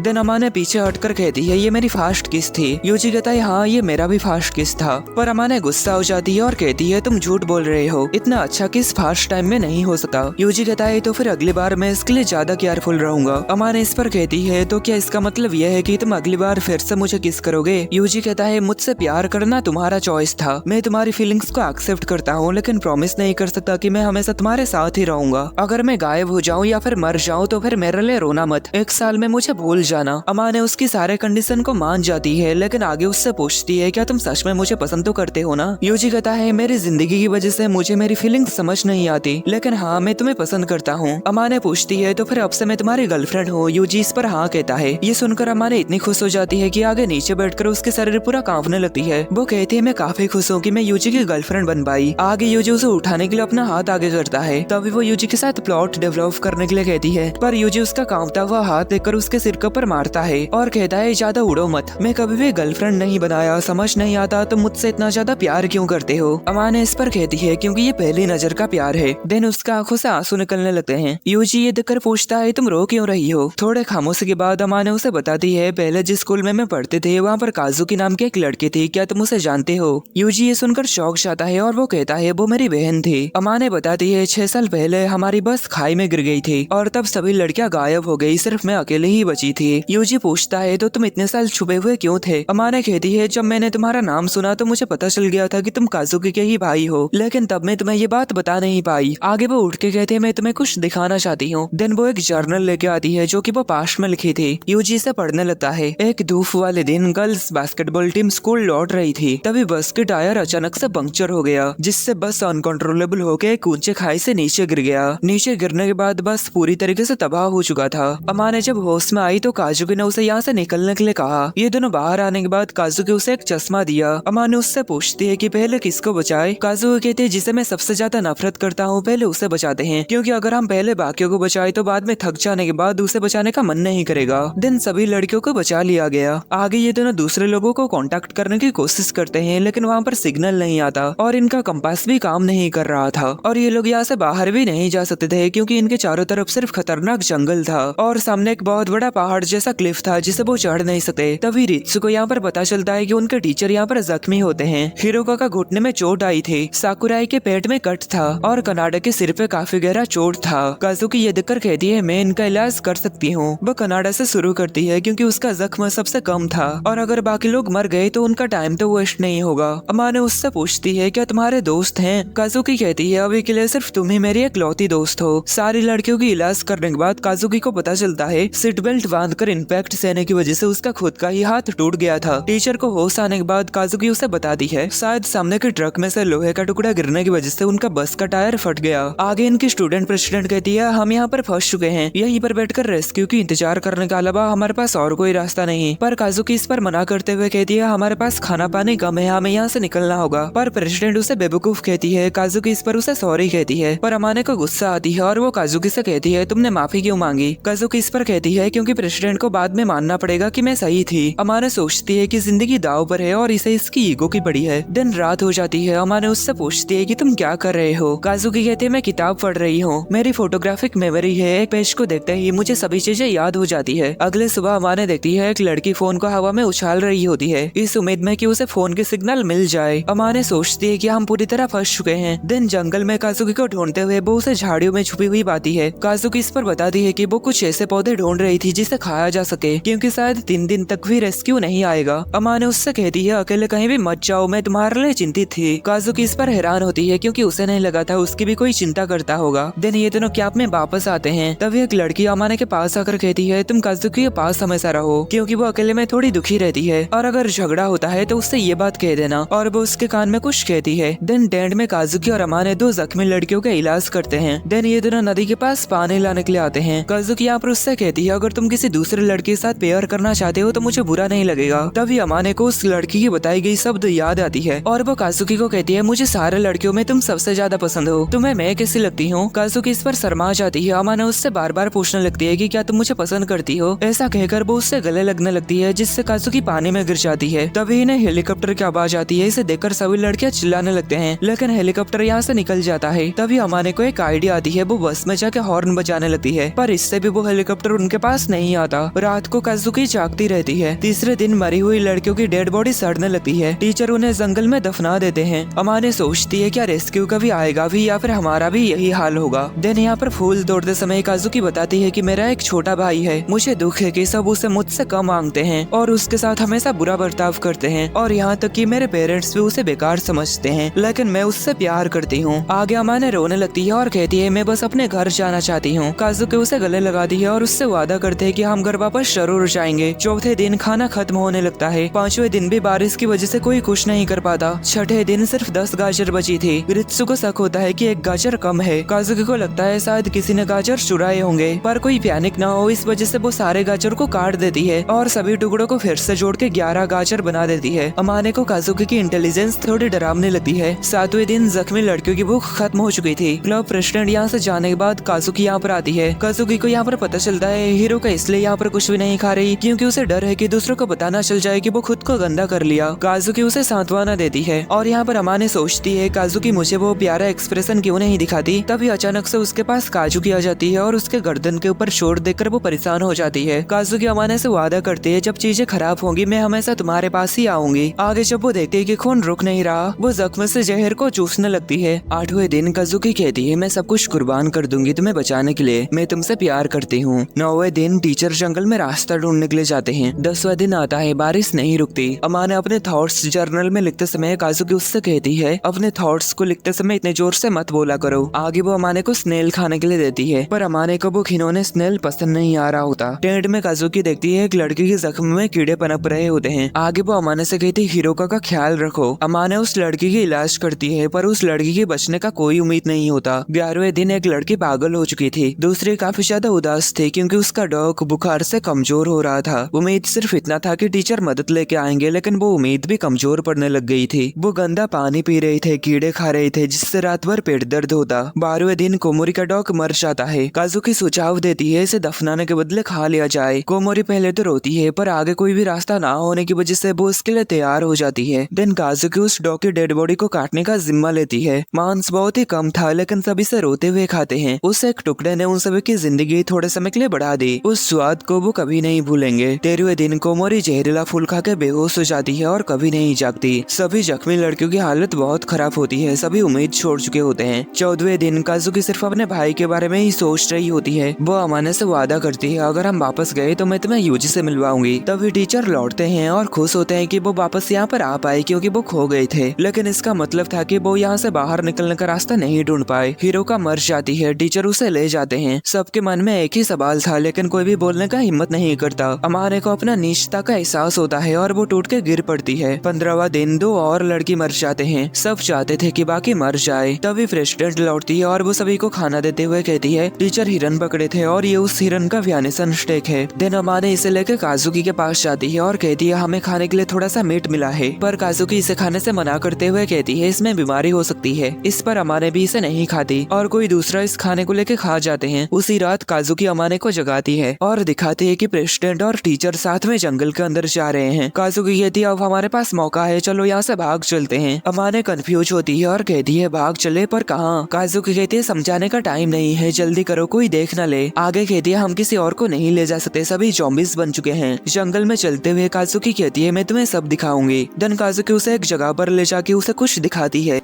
देन अमाने पीछे हटकर कहती है, ये मेरी फास्ट किस थी। यूजी कहता है, हाँ ये मेरा भी फास्ट किस था। पर अमाने गुस्सा हो जाती है और कहती है, तुम झूठ बोल रहे हो, इतना अच्छा किस फास्ट टाइम में नहीं हो सकता। यूजी कहता है, तो फिर अगली बार मैं इसके लिए ज्यादा केयरफुल रहूंगा। अमाने इस पर कहती है, तो क्या इसका मतलब यह है कि तुम अगली बार फिर से मुझे किस करोगे। यूजी कहता है, मुझसे प्यार करना तुम्हारा चॉइस था, मैं तुम्हारी फीलिंग्स को एक्सेप्ट करता हूँ, लेकिन प्रॉमिस नहीं कर सकता कि मैं हमेशा तुम्हारे साथ ही रहूंगा। अगर मैं गायब हो जाऊँ या फिर मर जाऊँ तो फिर मेरे लिए रोना मत, एक साल में मुझे भूल जाना। अमाने उसकी सारे कंडीशन को मान जाती है, लेकिन आगे उससे पूछती है, क्या तुम सच में मुझे पसंद तो करते हो ना। यूजी कहता है, मेरी जिंदगी की वजह से मुझे मेरी फीलिंग्स समझ नहीं आती, लेकिन हाँ मैं तुम्हें पसंद करता हूँ। अमाने पूछती है, तो फिर अब से मैं तुम्हारी गर्लफ्रेंड हूँ। यूजी इस पर हाँ कहता है। ये सुनकर अमाने इतनी खुश हो जाती है कि आगे नीचे बैठकर उसके शरीर पूरा कांपने लगती है। वो कहती है, मैं काफी खुश हूँ कि मैं यूजी की गर्लफ्रेंड बन पाई। आगे यूजी उसे उठाने के लिए अपना हाथ आगे करता है, तभी वो यूजी के साथ प्लॉट डेवलप करने के लिए कहती है, पर यूजी उसका कांपता हुआ हाथ देखकर उसके सिर के ऊपर मारता है और कहता है, ज्यादा उड़ो मत, मैं कभी भी गर्लफ्रेंड नहीं बनाया, समझ नहीं आता तुम मुझसे इतना ज्यादा प्यार क्यों करते हो। अमाने इस पर कहती है, क्योंकि ये पहली नजर का प्यार है। देन उसका आंखों से आंसू निकलने लगते हैं। यूजी ये देखकर पूछता है, तुम रो क्यों रही हो। थोड़े खामोशी के बाद अमाने उसे बताती है, पहले जिस स्कूल में मैं पढ़ते थे वहाँ पर काजुकी नाम की एक लड़की थी, क्या तुम उसे जानते हो। यूजी ये सुनकर शौक जाता है और वो कहता है, वो मेरी बहन थी। अमाने बताती है, 6 साल पहले हमारी बस खाई में गिर गई थी और तब सभी लड़कियां गायब हो गई, सिर्फ मैं अकेले ही बची थी। यूजी पूछता है, तो तुम इतने साल छुपे हुए क्यों थे। अमाने कहती है, जब मैंने तुम्हारा नाम सुना तो मुझे पता चल गया था कि तुम काजुकी के ही भाई हो, लेकिन तब मैं तुम्हें ये बात बता नहीं पाई। आगे वो उठ के कहते हैं, मैं तुम्हें कुछ दिखाना चाहती हूँ। देन वो एक जर्नल लेके आती है जो कि वो पास्ट में लिखी थी। यूजी से पढ़ने लगता है। एक धूप वाले दिन गर्ल्स बास्केटबॉल टीम स्कूल लौट रही थी, तभी बस के टायर अचानक से पंक्चर हो गया, जिससे बस अनकंट्रोलेबल होके एक ऊंचे खाई से नीचे गिर गया। नीचे गिरने के बाद बस पूरी तरीके से तबाह हो चुका था। अमाने जब होश में आई तो काजुकी ने उसे यहाँ से निकलने के लिए कहा। ये दोनों बाहर आने के बाद काजुकी उसे एक चश्मा दिया। अमाने उससे पूछती है कि पहले किसको बचाए। काजुकी कहती है, जिसे मैं सबसे ज्यादा नफरत करता हूँ पहले उसे बचाते हैं, क्योंकि अगर हम पहले बाकियों को बचाए तो बाद में थक जाने के बाद उसे बचाने का मन नहीं करेगा। दिन सभी लड़कियों को बचा लिया गया। आगे ये दोनों दूसरे लोगों को कांटेक्ट करने की कोशिश करते हैं, लेकिन वहाँ पर सिग्नल नहीं आता और इनका कंपास भी काम नहीं कर रहा था और ये लोग यहाँ से बाहर भी नहीं जा सकते थे, क्योंकि इनके चारों तरफ सिर्फ खतरनाक जंगल था और सामने एक बहुत बड़ा पहाड़ जैसा क्लिफ था जिसे वो चढ़ नहीं सकते। तभी रित्सु को यहाँ पर पता चलता है कि उनके टीचर यहाँ पर जख्मी होते हैं। हिरोका का घुटने में चोट आई थी, साकुराई के पेट में कट था और कनाडा के सिर पे काफी गहरा चोट था। काजुकी ये देखकर कहती है, मैं इनका इलाज कर सकती हूँ। वो कनाडा से शुरू करती है क्योंकि उसका जख्म सबसे कम था और अगर बाकी लोग मर गए तो उनका टाइम तो वेस्ट नहीं होगा। अमाने उससे पूछती है, क्या तुम्हारे दोस्त हैं। काजुकी कहती है, अभी के लिए सिर्फ तुम ही मेरी इकलौती दोस्त हो। सारी लड़कियों की इलाज करने के बाद काजुकी को पता चलता है सीट बेल्ट बांधकर इम्पैक्ट सहने की वजह से उसका खुद का ही हाथ टूट गया था। टीचर को होश आने के बाद काजुकी उसे बताती है, शायद सामने के ट्रक में से लोहे का टुकड़ा गिरने की वजह से उनका बस का टायर फट गया। आगे इनकी स्टूडेंट प्रेसिडेंट कहती है, हम यहाँ पर फंस चुके हैं, यहीं पर बैठकर रेस्क्यू की इंतजार करने के अलावा हमारे पास और कोई रास्ता नहीं। पर काजुकी इस पर मना करते हुए कहती है, हमारे पास खाना पानी कम है, हमें यहाँ से निकलना होगा। पर प्रेसिडेंट उसे बेवकूफ कहती है। काजुकी इस पर उसे सॉरी कहती है, पर अमाने को गुस्सा आती है और वो काजुकी से कहती है, तुमने माफी क्यों मांगी। काजुकी इस पर कहती है, क्योंकि प्रेसिडेंट प्रेसिडेंट को बाद में मानना पड़ेगा कि मैं सही थी। अमाने सोचती है कि जिंदगी दाव पर है और इसे इसकी ईगो की पड़ी है। दिन रात हो जाती है। अमाने उससे पूछती है कि तुम क्या कर रहे हो। काजुकी कहती है मैं किताब पढ़ रही हूँ, मेरी फोटोग्राफिक मेमोरी है, एक पेज को देखते ही मुझे सभी चीजें याद हो जाती है। अगले सुबह अमाने देखती है एक लड़की फोन को हवा में उछाल रही होती है, इस उम्मीद में कि उसे फोन के सिग्नल मिल जाए। अमाने सोचती है कि हम पूरी तरह फंस चुके हैं। दिन जंगल में काजुकी को ढूंढते हुए वो उसे झाड़ियों में छुपी हुई पाती है। काजुकी इस पर बताती है कि वो कुछ ऐसे पौधे ढूंढ रही थी जिसे खाया जा सके, क्योंकि शायद 3 दिन तक भी रेस्क्यू नहीं आएगा। अमाने उससे कहती है अकेले कहीं भी मत जाओ, मैं तुम्हारे लिए चिंतित थी। काजुकी इस पर हैरान होती है क्योंकि उसे नहीं लगा था उसकी भी कोई चिंता करता होगा। दिन ये दोनों कैंप में वापस आते हैं। तभी एक लड़की अमाने के पास आकर कहती है तुम काजुकी के पास हमेशा रहो, क्योंकि वो अकेले में थोड़ी दुखी रहती है, और अगर झगड़ा होता है तो उससे ये बात कह देना। और वो उसके कान में कुछ कहती है। दिन टेंट में काजुकी और अमाने 2 जख्मी लड़कियों का इलाज करते हैं। दिन ये दोनों नदी के पास पानी लाने के लिए आते हैं। काजुकी यहाँ पर उससे कहती है अगर तुम किसी दूसरे लड़के के साथ पेयर करना चाहते हो तो मुझे बुरा नहीं लगेगा। तभी अमाने को उस लड़की की बताई गई शब्द याद आती है और वो काजुकी को कहती है मुझे सारे लड़कियों में तुम सबसे ज्यादा पसंद हो, तुम्हें मैं कैसी लगती हूँ। काजुकी इस पर शर्मा जाती है। अमाने उससे बार बार पूछने लगती है कि क्या तुम मुझे पसंद करती हो। ऐसा कहकर वो उससे गले लगने लगती है, जिससे काजुकी पानी में गिर जाती है। तभी इन्हें हेलीकॉप्टर की आवाज आती है। इसे देखकर सभी लड़कियां चिल्लाने लगते हैं, लेकिन हेलीकॉप्टर यहाँ से निकल जाता है। तभी अमाने को एक आइडिया आती है। वो बस में जाके हॉर्न बजाने लगती है, पर इससे भी वो हेलीकॉप्टर उनके पास नहीं आता। रात को काजुकी जागती रहती है। तीसरे दिन मरी हुई लड़कियों की डेड बॉडी सड़ने लगती है। टीचर उन्हें जंगल में दफना देते हैं। अमाने सोचती है क्या रेस्क्यू कभी आएगा भी या फिर हमारा भी यही हाल होगा। दिन यहाँ पर फूल तोड़ते समय काजुकी बताती है कि मेरा एक छोटा भाई है, मुझे दुख है कि सब उसे मुझसे कम मांगते हैं और उसके साथ हमेशा बुरा बर्ताव करते हैं, और यहाँ तक कि मेरे पेरेंट्स भी उसे बेकार समझते हैं, लेकिन मैं उससे प्यार करती हूँ। आगे अमाने रोने लगती है और कहती है मैं बस अपने घर जाना चाहती हूँ। काजुकी उसे गले लगाती है और उससे वादा करते हैं कि हम घर वापस जरूर जाएंगे। चौथे दिन खाना खत्म होने लगता है। 5वें दिन भी बारिश की वजह से कोई कुछ नहीं कर पाता। छठे दिन सिर्फ 10 गाजर बची थी। रित्सु को शक होता है कि एक गाजर कम है। काजुकी को लगता है शायद किसी ने गाजर चुराए होंगे, पर कोई पैनिक ना हो इस वजह से वो सारे गाजर को काट देती है और सभी टुकड़ों को फिर से जोड़ के 11 गाजर बना देती है। अमाने को काजुकी की इंटेलिजेंस थोड़ी डरावने लगती है। 7वें दिन जख्मी लड़कियों की भूख खत्म हो चुकी थी। क्लब प्रेसिडेंट यहाँ से जाने के बाद काजुकी यहाँ पर आती है। काजुकी को यहाँ पर पता चलता है हीरो का इसलिए यहाँ पर कुछ भी नहीं खा रही क्योंकि उसे डर है कि दूसरों को पता न चल जाए कि वो खुद को गंदा कर लिया। काजुकी उसे सांत्वना देती है और यहाँ पर अमाने सोचती है काजुकी मुझे वो प्यारा एक्सप्रेशन क्यों नहीं दिखाती। तभी अचानक से उसके पास काजुकी आ जाती है और उसके गर्दन के ऊपर चोट देखकर वो परेशान हो जाती है। काजुकी अमाने से वादा करती है जब चीजें खराब होंगी मैं हमेशा तुम्हारे पास ही आऊंगी। आगे जब वो देखती है कि खून रुक नहीं रहा, वो जख्म से जहर को चूसने लगती है। 8वें दिन काजुकी कहती है मैं सब कुछ कुर्बान कर दूंगी तुम्हें बचाने के लिए, मैं तुमसे प्यार करती हूँ। 9वें दिन टीचर जंगल में रास्ता ढूंढने के लिए जाते हैं। 10वां दिन आता है, बारिश नहीं रुकती। अमाने अपने थॉट्स जर्नल में लिखते समय काजुकी उससे कहती है अपने थॉट्स को लिखते समय इतने जोर से मत बोला करो। आगे वो अमाने को स्नेल खाने के लिए देती है, पर अमाने को वो खिलौने स्नेल पसंद नहीं आ रहा होता। टेंट में काजुकी देखती है एक लड़की के जख्म में कीड़े पनप रहे होते हैं। आगे वो अमाने से कहती हिरोका का ख्याल रखो। अमाने उस लड़की की इलाज करती है, पर उस लड़की के बचने का कोई उम्मीद नहीं होता। 11वें दिन एक लड़की पागल हो चुकी थी। दूसरी काफी ज्यादा उदास थी क्योंकि उसका डॉग बुखार से कमजोर हो रहा था। उम्मीद सिर्फ इतना था कि टीचर मदद लेके आएंगे, लेकिन वो उम्मीद भी कमजोर पड़ने लग गई थी। वो गंदा पानी पी रहे थे, कीड़े खा रहे थे, जिससे रात भर पेट दर्द होता। 12वें दिन कोमोरी का डॉग मर जाता है। काजुकी सुझाव देती है इसे दफनाने के बदले खा लिया जाए। कोमोरी पहले तो रोती है, पर आगे कोई भी रास्ता ना होने की वजह से वो उसके लिए तैयार हो जाती है। देन काजुकी उस डॉग की डेड बॉडी को काटने का जिम्मा लेती है। मांस बहुत ही कम था, लेकिन सभी से रोते हुए खाते हैं। उस एक टुकड़े ने उन सभी की जिंदगी थोड़े समय के लिए बढ़ा दी। उस स्वाद को वो कभी नहीं भूलेंगे। 13वें दिन कोमोरी जहरीला फूल खा के बेहोश हो जाती है और कभी नहीं जागती। सभी जख्मी लड़कियों की हालत बहुत खराब होती है। सभी उम्मीद छोड़ चुके होते हैं। 14वें दिन काजुकी सिर्फ अपने भाई के बारे में ही सोच रही होती है। वो अमाने से वादा करती है अगर हम वापस गए तो मैं तुम्हें यूजी से मिलवाऊंगी। तभी टीचर लौटते हैं और खुश होते हैं कि वो वापस यहाँ पर आ पाए क्योंकि वो खो गए थे, लेकिन इसका मतलब था कि वो यहाँ से बाहर निकलने का रास्ता नहीं ढूंढ पाए। हिरोका मर जाती है। टीचर उसे ले जाते हैं। सबके मन में एक ही सवाल था, लेकिन कोई भी बोलने का हिम्मत नहीं करता। अमाने को अपना नीचता का एहसास होता है और वो टूट के गिर पड़ती है। 15वां दिन 2 और लड़की मर जाते हैं। सब चाहते थे कि बाकी मर जाए। तभी प्रेसिडेंट लौटती है और वो सभी को खाना देते हुए कहती है टीचर हिरन पकड़े थे और ये उस हिरन का व्यानिसन स्टेक है। देन अमाने इसे लेकर काजुकी के पास जाती है और कहती है हमें खाने के लिए थोड़ा सा मीट मिला है, पर काजुकी इसे खाने से मना करते हुए कहती है इसमें बीमारी हो सकती है। इस पर अमाने भी इसे नहीं खाती और कोई दूसरा इस खाने को लेके खा जाते हैं। उसी रात काजुकी अमाने को जगाती है और दिखाती है कि प्रेसिडेंट और टीचर साथ में जंगल के अंदर जा रहे हैं। काजुकी कहती है अब हमारे पास मौका है, चलो यहाँ से भाग चलते हैं। अमाने कंफ्यूज होती है और कहती है भाग चले पर कहाँ। काजुकी कहती है समझाने का टाइम नहीं है, जल्दी करो कोई देख न ले। आगे कहती है हम किसी और को नहीं ले जा सकते, सभी ज़ॉम्बीज़ बन चुके हैं। जंगल में चलते हुए काजुकी कहती है मैं तुम्हें सब दिखाऊंगी। देन काजुकी उसे एक जगह पर ले जाके उसे कुछ दिखाती है।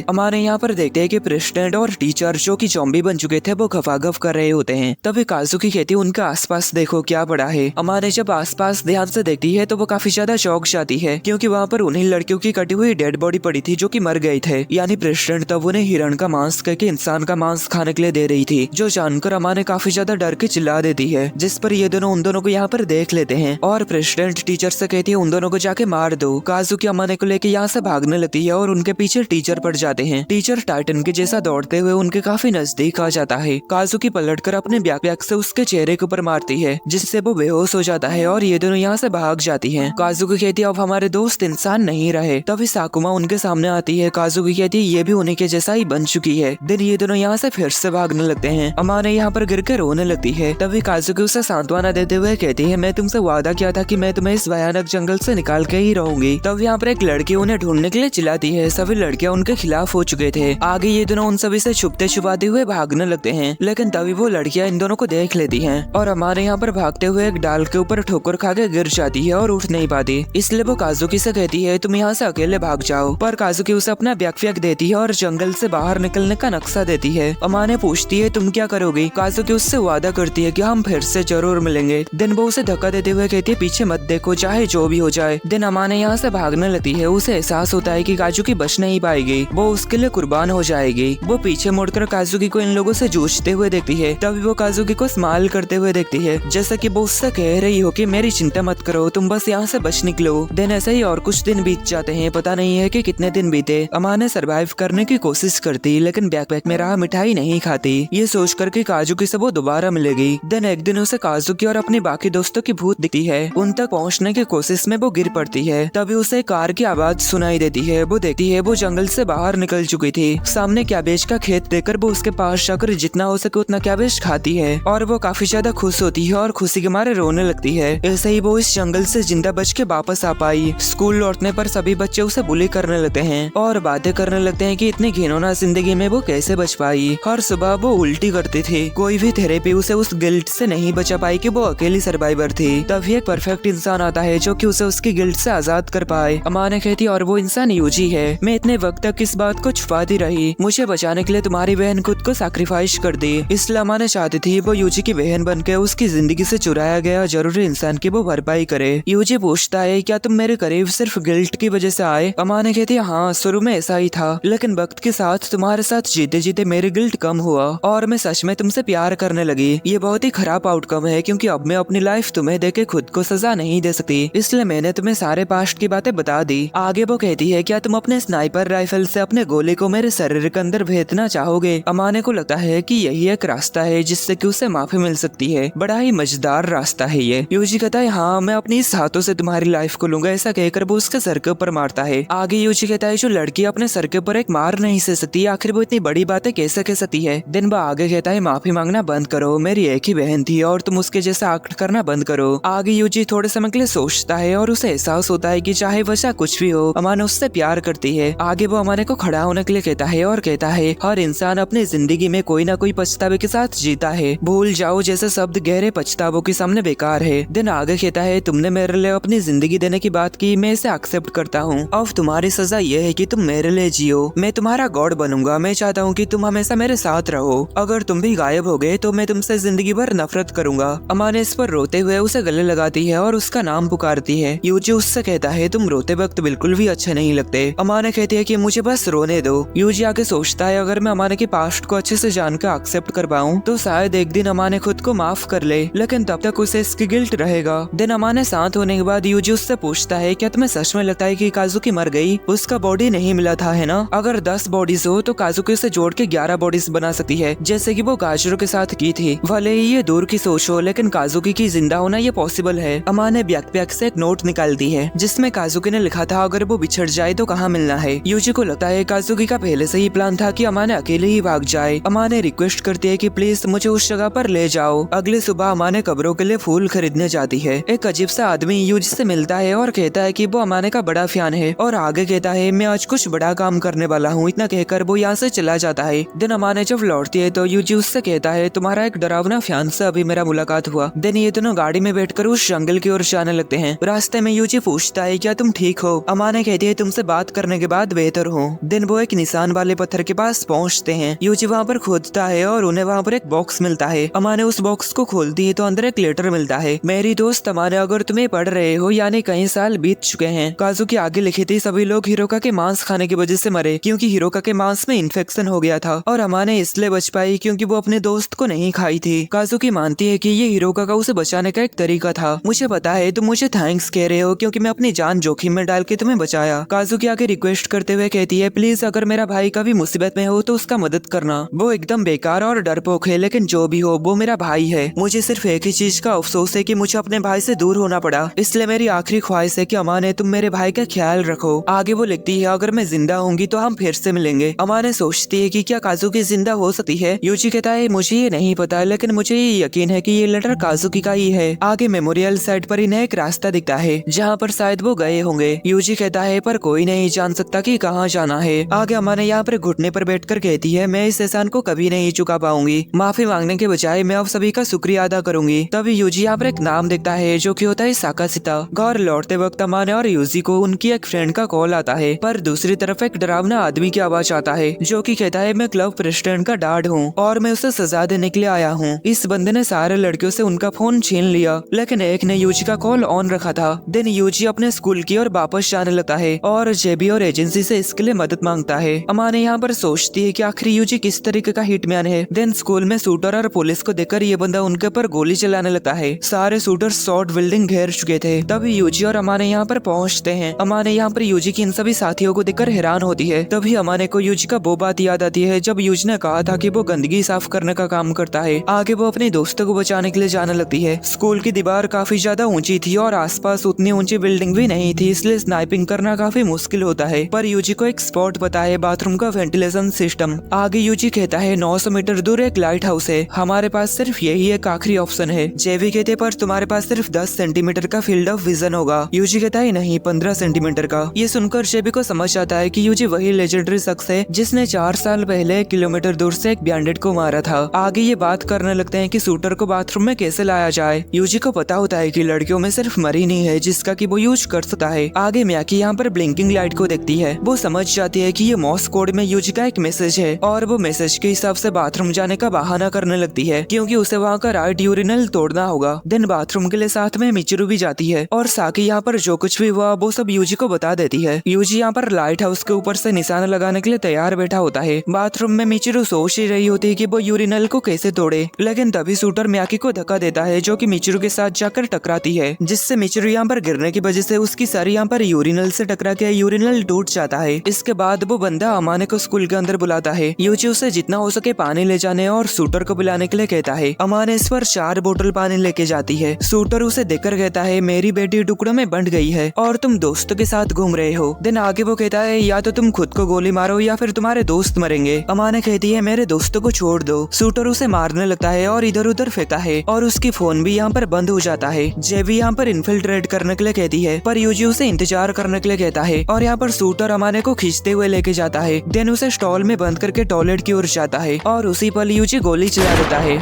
हमारे यहाँ पर देखते हैं कि प्रेसिडेंट और टीचर जो कि ज़ॉम्बी बन चुके थे वो गफागफ कर रहे होते हैं। तभी काजुकी कहती है उनके आसपास देखो क्या पड़ा है। हमारे जब आसपास ध्यान से देखती है तो वो काफी ज्यादा चौंक जाती है क्योंकि वहाँ पर उन्हीं लड़कियों की कटी हुई डेड बॉडी पड़ी थी जो कि मर गए थे। यानी प्रेसिडेंट तब उन्हें हिरण का मांस करके इंसान का मांस खाने के लिए दे रही थी, जो जानकर हमारे काफी ज्यादा डर के चिल्ला देती है। जिस पर ये दोनों उन दोनों को यहाँ पर देख लेते हैं और प्रेसिडेंट टीचर से कहती है उन दोनों को जाके मार दो। काजुकी अमाने को लेके यहाँ से भागने लगती है और उनके पीछे टीचर पड़ जाते हैं। टीचर टाइटन के जैसा दौड़ते हुए उनके काफी नजदीक आ जाता है। काजुकी पलटकर अपने बैकपैक से उसके चेहरे के ऊपर मारती है जिससे वो बेहोश हो जाता है और ये दोनों यहाँ से भाग जाती हैं। काजुकी कहती है अब हमारे दोस्त इंसान नहीं रहे। तभी साकुमा उनके सामने आती है। काजुकी कहती है ये भी उन्हीं के जैसा ही बन चुकी है। दिन ये दोनों यहाँ से फिर से भागने लगते हैं। अमाने यहाँ पर गिर के रोने लगती है। तभी काजुकी उसे सांत्वना देते हुए कहती है मैं तुमसे वादा किया था कि मैं तुम्हें इस भयानक जंगल से निकाल के ही रहूंगी। तब यहाँ पर एक लड़की उन्हें ढूंढने के लिए चिल्लाती है। सभी लड़कियां उनके खिलाफ हो चुके थे। आगे ये दोनों उन सभी से छुपते छुपाते हुए भागने लगते हैं, लेकिन तभी वो लड़कियां इन दोनों को देख लेती हैं और हमारे यहाँ पर भागते हुए एक डाल के ऊपर ठोकर खा के गिर जाती है और उठ नहीं पाती। इसलिए वो काजुकी से कहती है तुम यहाँ से अकेले भाग जाओ, पर काजुकी उसे अपना बैग फेंक देती है और जंगल से बाहर निकलने का नक्शा देती है। अमाने पूछती है तुम क्या करोगी। काजुकी उससे वादा करती है कि हम फिर से जरूर मिलेंगे। दिन वो उसे धक्का देते हुए कहती है पीछे मत देखो चाहे जो भी हो जाए। दिन अमाने यहाँ से भागने लगती है। उसे एहसास होता है कि काजुकी बच नहीं पाएगी, वो उसके लिए कुर्बान हो जाएगी। वो पीछे मुड़कर काजुकी को इन लोगों से जूझते हुए देखती है। तभी वो काजुकी को स्माइल करते हुए देखती है जैसा कि वो उससे कह रही हो कि मेरी चिंता मत करो, तुम बस यहाँ से बच निकलो। दिन ऐसे ही और कुछ दिन बीत जाते हैं, पता नहीं है कि कितने दिन बीते। अमाने सरवाइव करने की कोशिश करती लेकिन बैकपैक में रहा मिठाई नहीं खाती, ये सोच कर कि काजुकी से वो दोबारा मिलेगी। दिन एक दिन उसे काजुकी और अपने बाकी दोस्तों की भूत दिखती है। उन तक पहुँचने की कोशिश में वो गिर पड़ती है। तभी उसे कार की आवाज सुनाई देती है। वो देखती है वो जंगल से बाहर निकल चुकी थी। सामने कैबेज का खेत देकर वो उसके पास जाकर जितना हो सके उतना कैबेज खाती है और वो काफी ज्यादा खुश होती है और खुशी के मारे रोने लगती है। ऐसे ही वो इस जंगल से जिंदा बच के वापस आ पाई। स्कूल लौटने पर सभी बच्चे उसे बुली करने लगते हैं और बातें करने लगते हैं कि इतनी घिनौना जिंदगी में वो कैसे बच पाई। हर सुबह वो उल्टी करती थी। कोई भी थेरेपी उसे उस गिल्ट से नहीं बचा पाई कि वो अकेली सर्वाइवर थी। तभी एक परफेक्ट इंसान आता है जो कि उसे उसकी गिल्ट से आजाद कर पाए। अमाने कहती और वो इंसान यूजी है। मैं इतने वक्त तक इस बात को छुपाती रही, मुझे बचाने के लिए तुम्हारी बहन खुद को सैक्रिफाइस कर दी। इसलिए अमाने चाहती थी वो यूजी की बहन बनकर उसकी जिंदगी से चुराया गया जरूरी इंसान की वो भरपाई करे। यूजी पूछता है क्या तुम मेरे करीब सिर्फ गिल्ट की वजह से आए। अमाने कहती है हाँ शुरू में ऐसा ही था, लेकिन वक्त के साथ तुम्हारे साथ जीते जीते मेरे गिल्ट कम हुआ और मैं सच में तुमसे प्यार करने लगी। ये बहुत ही खराब आउटकम है क्योंकि अब मैं अपनी लाइफ तुम्हें देके खुद को सजा नहीं दे सकती, इसलिए मैंने तुम्हें सारे पास्ट की बातें बता दी। आगे वो कहती है क्या तुम अपने स्नाइपर राइफल से अपने गोले को मेरे शरीर के अंदर भेजना चाहोगे। अमाने को लगता है कि यही एक रास्ता है जिससे कि उसे माफी मिल सकती है। बड़ा ही मजेदार रास्ता है ये। यूजी कहता है हाँ मैं अपनी इस हाथों से तुम्हारी लाइफ को लूंगा। ऐसा कहकर वो उसके सर के ऊपर मारता है। आगे यूजी कहता है जो लड़की अपने सर के ऊपर एक मार नहीं सह सकती आखिर वो इतनी बड़ी बातें कैसे कह सकती है। दिन वो आगे कहता है माफी मांगना बंद करो, मेरी एक ही बहन थी और तुम उसके जैसा एक्ट करना बंद करो। आगे यूजी थोड़े समय के लिए सोचता है और उसे एहसास होता है कि चाहे वजह कुछ भी हो अमाने उससे प्यार करती है। आगे वो अमाने को खड़ा होने के लिए कहता है और कहता है हर इंसान अपनी जिंदगी में कोई ना कोई पछतावे के साथ जीता है, भूल जाओ जैसे शब्द गहरे पछतावों के सामने बेकार है। दिन आगे कहता है तुमने मेरे लिए अपनी जिंदगी देने की बात की, मैं इसे एक्सेप्ट करता हूँ। अब तुम्हारी सजा ये है कि तुम मेरे लिए जियो, मैं तुम्हारा गॉड बनूंगा। मैं चाहता हूँ कि तुम हमेशा मेरे साथ रहो, अगर तुम भी गायब हो गए तो मैं तुमसे जिंदगी भर नफरत करूंगा। अमाने इस पर रोते हुए उसे गले लगाती है और उसका नाम पुकारती है। यूजी उससे कहता है तुम रोते वक्त बिल्कुल भी अच्छे नहीं लगते। अमाने कहती है कि मुझे बस रोने दो। यूजी आके सोचता है अगर मैं अमाने के पास्ट को अच्छे से जानकर एक्सेप्ट कर पाऊं तो शायद एक दिन अमाने खुद को माफ कर ले, लेकिन तब तक उसे इसकी गिल्ट रहेगा। दिन अमाने शांत होने के बाद यूजी उससे पूछता है क्या तुम्हें सच में लगता है कि काजुकी मर गई, उसका बॉडी नहीं मिला था है ना। अगर 10 बॉडीज हो तो काजुकी उसे जोड़ के 11 बॉडीज बना सकती है जैसे कि वो गाजरों के साथ की थी। भले ही ये दूर की सोच हो लेकिन काजुकी की जिंदा होना ये पॉसिबल है। अमाने बैकपैक से एक नोट निकाल दी है जिसमें काजुकी ने लिखा था अगर वो बिछड़ जाए तो कहाँ मिलना है। यूजी को लगता है काजुकी का पहले से ही प्लान था कि अमाने अकेले ही भाग जाए। अमाने रिक्वेस्ट करती है कि प्लीज मुझे उस जगह पर ले जाओ। अगले सुबह अमाने कब्रों के लिए फूल खरीदने जाती है। एक अजीब सा आदमी यूजी से मिलता है और कहता है कि वो अमाने का बड़ा फैन है और आगे कहता है मैं आज कुछ बड़ा काम करने वाला हूँ। इतना कहकर वो यहाँ से चला जाता है। दिन अमाने जब लौटती है तो यूजी उससे कहता है तुम्हारा एक डरावना फैन से अभी मेरा मुलाकात हुआ। दिन ये दोनों गाड़ी में बैठकर उस जंगल की ओर जाने लगते हैं। रास्ते में यूजी पूछता है क्या तुम ठीक हो? अमाने कहती है तुमसे बात करने के बाद बेहतर हूँ। दिन वो एक निशान वाले पत्थर के पास पहुँचते हैं। यूजी वहाँ पर खोदता है और उन्हें वहाँ पर एक बॉक्स मिलता है। अमाने उस बॉक्स को खोलती है तो अंदर एक लेटर मिलता है। मेरी दोस्त अमाने, अगर तुम्हें पढ़ रहे हो यानी कई साल बीत चुके हैं। काजुकी आगे लिखी थी सभी लोग हिरोका के मांस खाने की वजह से मरे क्योंकि हिरोका के मांस में इन्फेक्शन हो गया था और अमाने इसलिए बच पाई क्योंकि वो अपने दोस्त को नहीं खाई थी। काजुकी मानती है कि ये हिरोका का उसे बचाने का एक तरीका था। मुझे पता है तुम मुझे थैंक्स कह रहे हो क्योंकि मैं अपनी जान जोखिम में डाल के तुम्हें बचाया। काजुकी आगे रिक्वेस्ट करते हुए कहती है प्लीज अगर मेरा भाई कभी मुसीबत में हो तो उसका मदद करना। वो एकदम बेकार और डरपोक है लेकिन जो भी हो वो मेरा भाई है। मुझे सिर्फ एक ही चीज का अफसोस है कि मुझे अपने भाई से दूर होना पड़ा, इसलिए मेरी आखिरी ख्वाहिश है कि अमाने तुम मेरे भाई का ख्याल रखो। आगे वो लिखती है अगर मैं जिंदा होंगी तो हम फिर से मिलेंगे। अमाने सोचती है कि क्या काजुकी जिंदा हो सकती है। यूजी कहता है मुझे ये नहीं पता लेकिन मुझे ये यकीन है कि ये लेटर काजुकी का ही है। आगे मेमोरियल साइट पर इन्हें एक रास्ता दिखता है जहाँ पर शायद वो गए होंगे। यूजी कहता है पर कोई नहीं जान सकता कि कहाँ जाना है। आगे अमाने यहाँ पर घुटने पर बैठकर कहती है मैं इस एहसान को कभी नहीं चुका पाऊंगी। माफी मांगने के बजाय मैं अब सभी का शुक्रिया अदा करूंगी। तभी यूजी यहाँ पर एक नाम दिखता है जो कि होता है साकासिता। घर लौटते वक्त अमाने और यूजी को उनकी एक फ्रेंड का कॉल आता है पर दूसरी तरफ एक डरावना आदमी की आवाज आता है जो कि कहता है मैं क्लब प्रेसिडेंट का डैड हूँ और मैं उसे सजा देने के लिए आया हूँ। इस बंदे ने सारे लड़कियों से उनका फोन छीन लिया लेकिन एक ने यूजी का कॉल ऑन रखा था। दिन यूजी अपने स्कूल की ओर वापस जाने लगता है और जेबी और एजेंसी से इसके लिए मदद मांगता है। अमाने यहाँ पर सोचती है कि आखिर यूजी किस तरीके का हिटमैन है। दिन स्कूल में शूटर और पुलिस को देखकर ये बंदा उनके ऊपर गोली चलाने लगता है। सारे शूटर शॉर्ट बिल्डिंग घेर चुके थे। तभी यूजी और अमाने यहाँ पर पहुँचते हैं। अमाने यहाँ पर यूजी की इन सभी साथियों को देखकर हैरान होती है। तभी अमाने को यूजी का वो बात याद आती है जब यूजी ने कहा था कि वो गंदगी साफ करने का काम करता है। आगे वो अपने दोस्तों को बचाने के लिए जाने लगती है। स्कूल की दीवार काफी ज्यादा ऊंची थी और आसपास उतनी ऊंची बिल्डिंग भी नहीं थी, इसलिए स्नाइपिंग करना काफी मुश्किल होता है। पर यूजी को एक स्पॉट पता है, बाथरूम का वेंटिलेशन सिस्टम। आगे यूजी कहता है 900 मीटर दूर एक लाइट हाउस है, हमारे पास सिर्फ यही एक आखिरी ऑप्शन है। जेवी कहते पर तुम्हारे पास सिर्फ 10 सेंटीमीटर का फील्ड ऑफ विजन होगा। यूजी कहता है नहीं 15 सेंटीमीटर का। ये सुनकर जेबी को समझ आता है कि यूजी वही लेजेंडरी शख्स है जिसने 4 साल पहले 1 किलोमीटर दूर से एक बैंडिट को मारा था। आगे ये बात करने लगते हैं कि शूटर को बाथरूम में कैसे लाया जाए। यूजी को पता होता है कि लड़कियों में सिर्फ मरीन ही है जिसका कि वो यूज कर सकता है। आगे मियाकी यहाँ पर ब्लिंकिंग लाइट को देखती है। वो समझ जाती है कि ये मॉर्स कोड में यूजी का एक मैसेज है और वो मैसेज के हिसाब से बाथरूम जाने का बहाना करने लगती है क्योंकि उसे वहाँ का राइट यूरिनल तोड़ना होगा। दिन बाथरूम के लिए साथ में मिचिरू भी जाती है और साकी यहाँ पर जो कुछ भी हुआ वो सब यूजी को बता देती है। यूजी यहाँ पर लाइट हाउस के ऊपर से निशाना लगाने के लिए तैयार बैठा होता है। बाथरूम में मिचिरू सोच ही रही होती है कि वो यूरिनल को कैसे तोड़े, लेकिन तभी शूटर मियाकी को धक्का देता है जो कि मिचिरू के साथ जाकर टकराती है, जिससे मिचिरू यहाँ पर गिरने की वजह से उसकी सर यहाँ पर यूरिनल से टकरा के यूरिनल टूट जाता है। इसके बाद वो बंदा अमाने को स्कूल के अंदर बुलाता है। यूजी उसे जितना हो सके पानी ले जाने और शूटर को बुलाने के लिए कहता है। अमाने इस पर 4 बोतल पानी लेके जाती है। शूटर उसे देखकर कहता है मेरी बेटी टुकड़ों में बंट गई है और तुम दोस्तों के साथ घूम रहे हो। दिन आगे वो कहता है या तो तुम खुद को गोली मारो या फिर तुम्हारे दोस्त मरेंगे। अमाने कहती है मेरे दोस्तों को छोड़ दो। शूटर उसे मारने लगता है और इधर उधर फेंकता है और उसकी फोन भी यहाँ पर बंद हो जाता है। जेवी यहाँ पर इन्फिल्ट्रेट करने के लिए कहती है पर यूजी उसे इंतजार करने के लिए कहता है और यहाँ पर शूटर अमाने को खींचते हुए लेके जाता है। देन उसे स्टॉल में बंद करके टॉयलेट की ओर जाता है और उसी पल यूजी गोली चला देता है।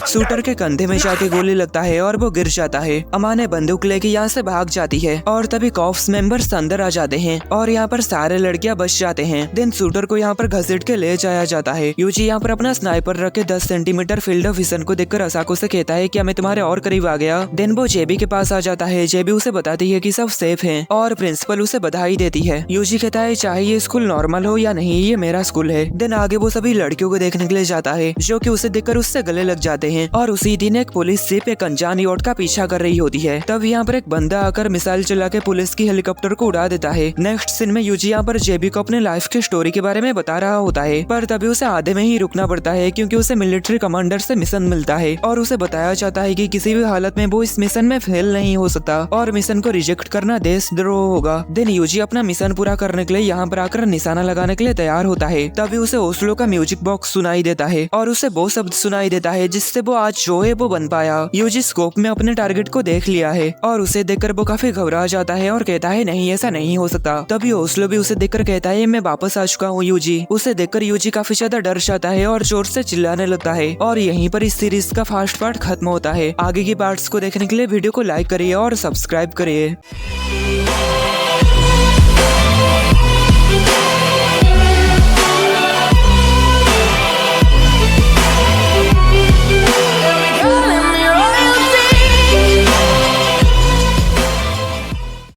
शूटर के कंधे में जाके गोली लगता है और वो गिर जाता है। अमाने बंदूक लेके यहाँ से भाग जाती है और तभी कॉप्स मेंबर्स अंदर आ जाते हैं और यहाँ पर सारे लड़कियां बच जाते हैं। देन शूटर को यहाँ पर घसीट के ले जाया जाता है। यूजी यहाँ पर अपना स्नाइपर रख के 10 सेंटीमीटर फील्ड ऑफ विजन को देखकर असाको से कहता है क्या मैं तुम्हारे और करीब आ गया। देन वो जेबी के पास आ जाता है। जेबी उसे बताती है कि सब सेफ है और प्रिंसिपल उसे बधाई देती है। यूजी कहता है चाहे ये स्कूल नॉर्मल हो या नहीं, ये मेरा स्कूल है। देन आगे वो सभी लड़कियों को देखने के लिए जाता है जो की उसे देखकर उससे गले लग जाते हैं। हैं और उसी दिन एक पुलिस जीप एक अनजान यॉट का पीछा कर रही होती है। तब यहाँ पर एक बंदा आकर मिसाइल चला के पुलिस की हेलीकॉप्टर को उड़ा देता है। नेक्स्ट सीन में यूजी यहाँ पर जेबी को अपने लाइफ की स्टोरी के बारे में बता रहा होता है, पर तभी उसे आधे में ही रुकना पड़ता है क्योंकि उसे मिलिट्री कमांडर से मिशन मिलता है और उसे बताया जाता है कि किसी भी हालत में वो इस मिशन में फेल नहीं हो सकता और मिशन को रिजेक्ट करना देशद्रोह होगा। देन यूजी अपना मिशन पूरा करने के लिए यहाँ पर आकर निशाना लगाने के लिए तैयार होता है। तभी उसे ओस्लो का म्यूजिक बॉक्स सुनाई देता है और उसे वो शब्द सुनाई देता है जिससे वो आज जो है वो बन पाया। यूजी स्कोप में अपने टारगेट को देख लिया है और उसे देखकर वो काफी घबरा जाता है और कहता है नहीं ऐसा नहीं हो सकता। तभी ओस्लो भी उसे देखकर कहता है मैं वापस आ चुका हूँ यूजी। उसे देखकर यूजी काफी ज्यादा डर जाता है और जोर से चिल्लाने लगता है और यहीं पर इस सीरीज का फर्स्ट पार्ट खत्म होता है। आगे की पार्ट्स को देखने के लिए वीडियो को लाइक करिए और सब्सक्राइब करिए।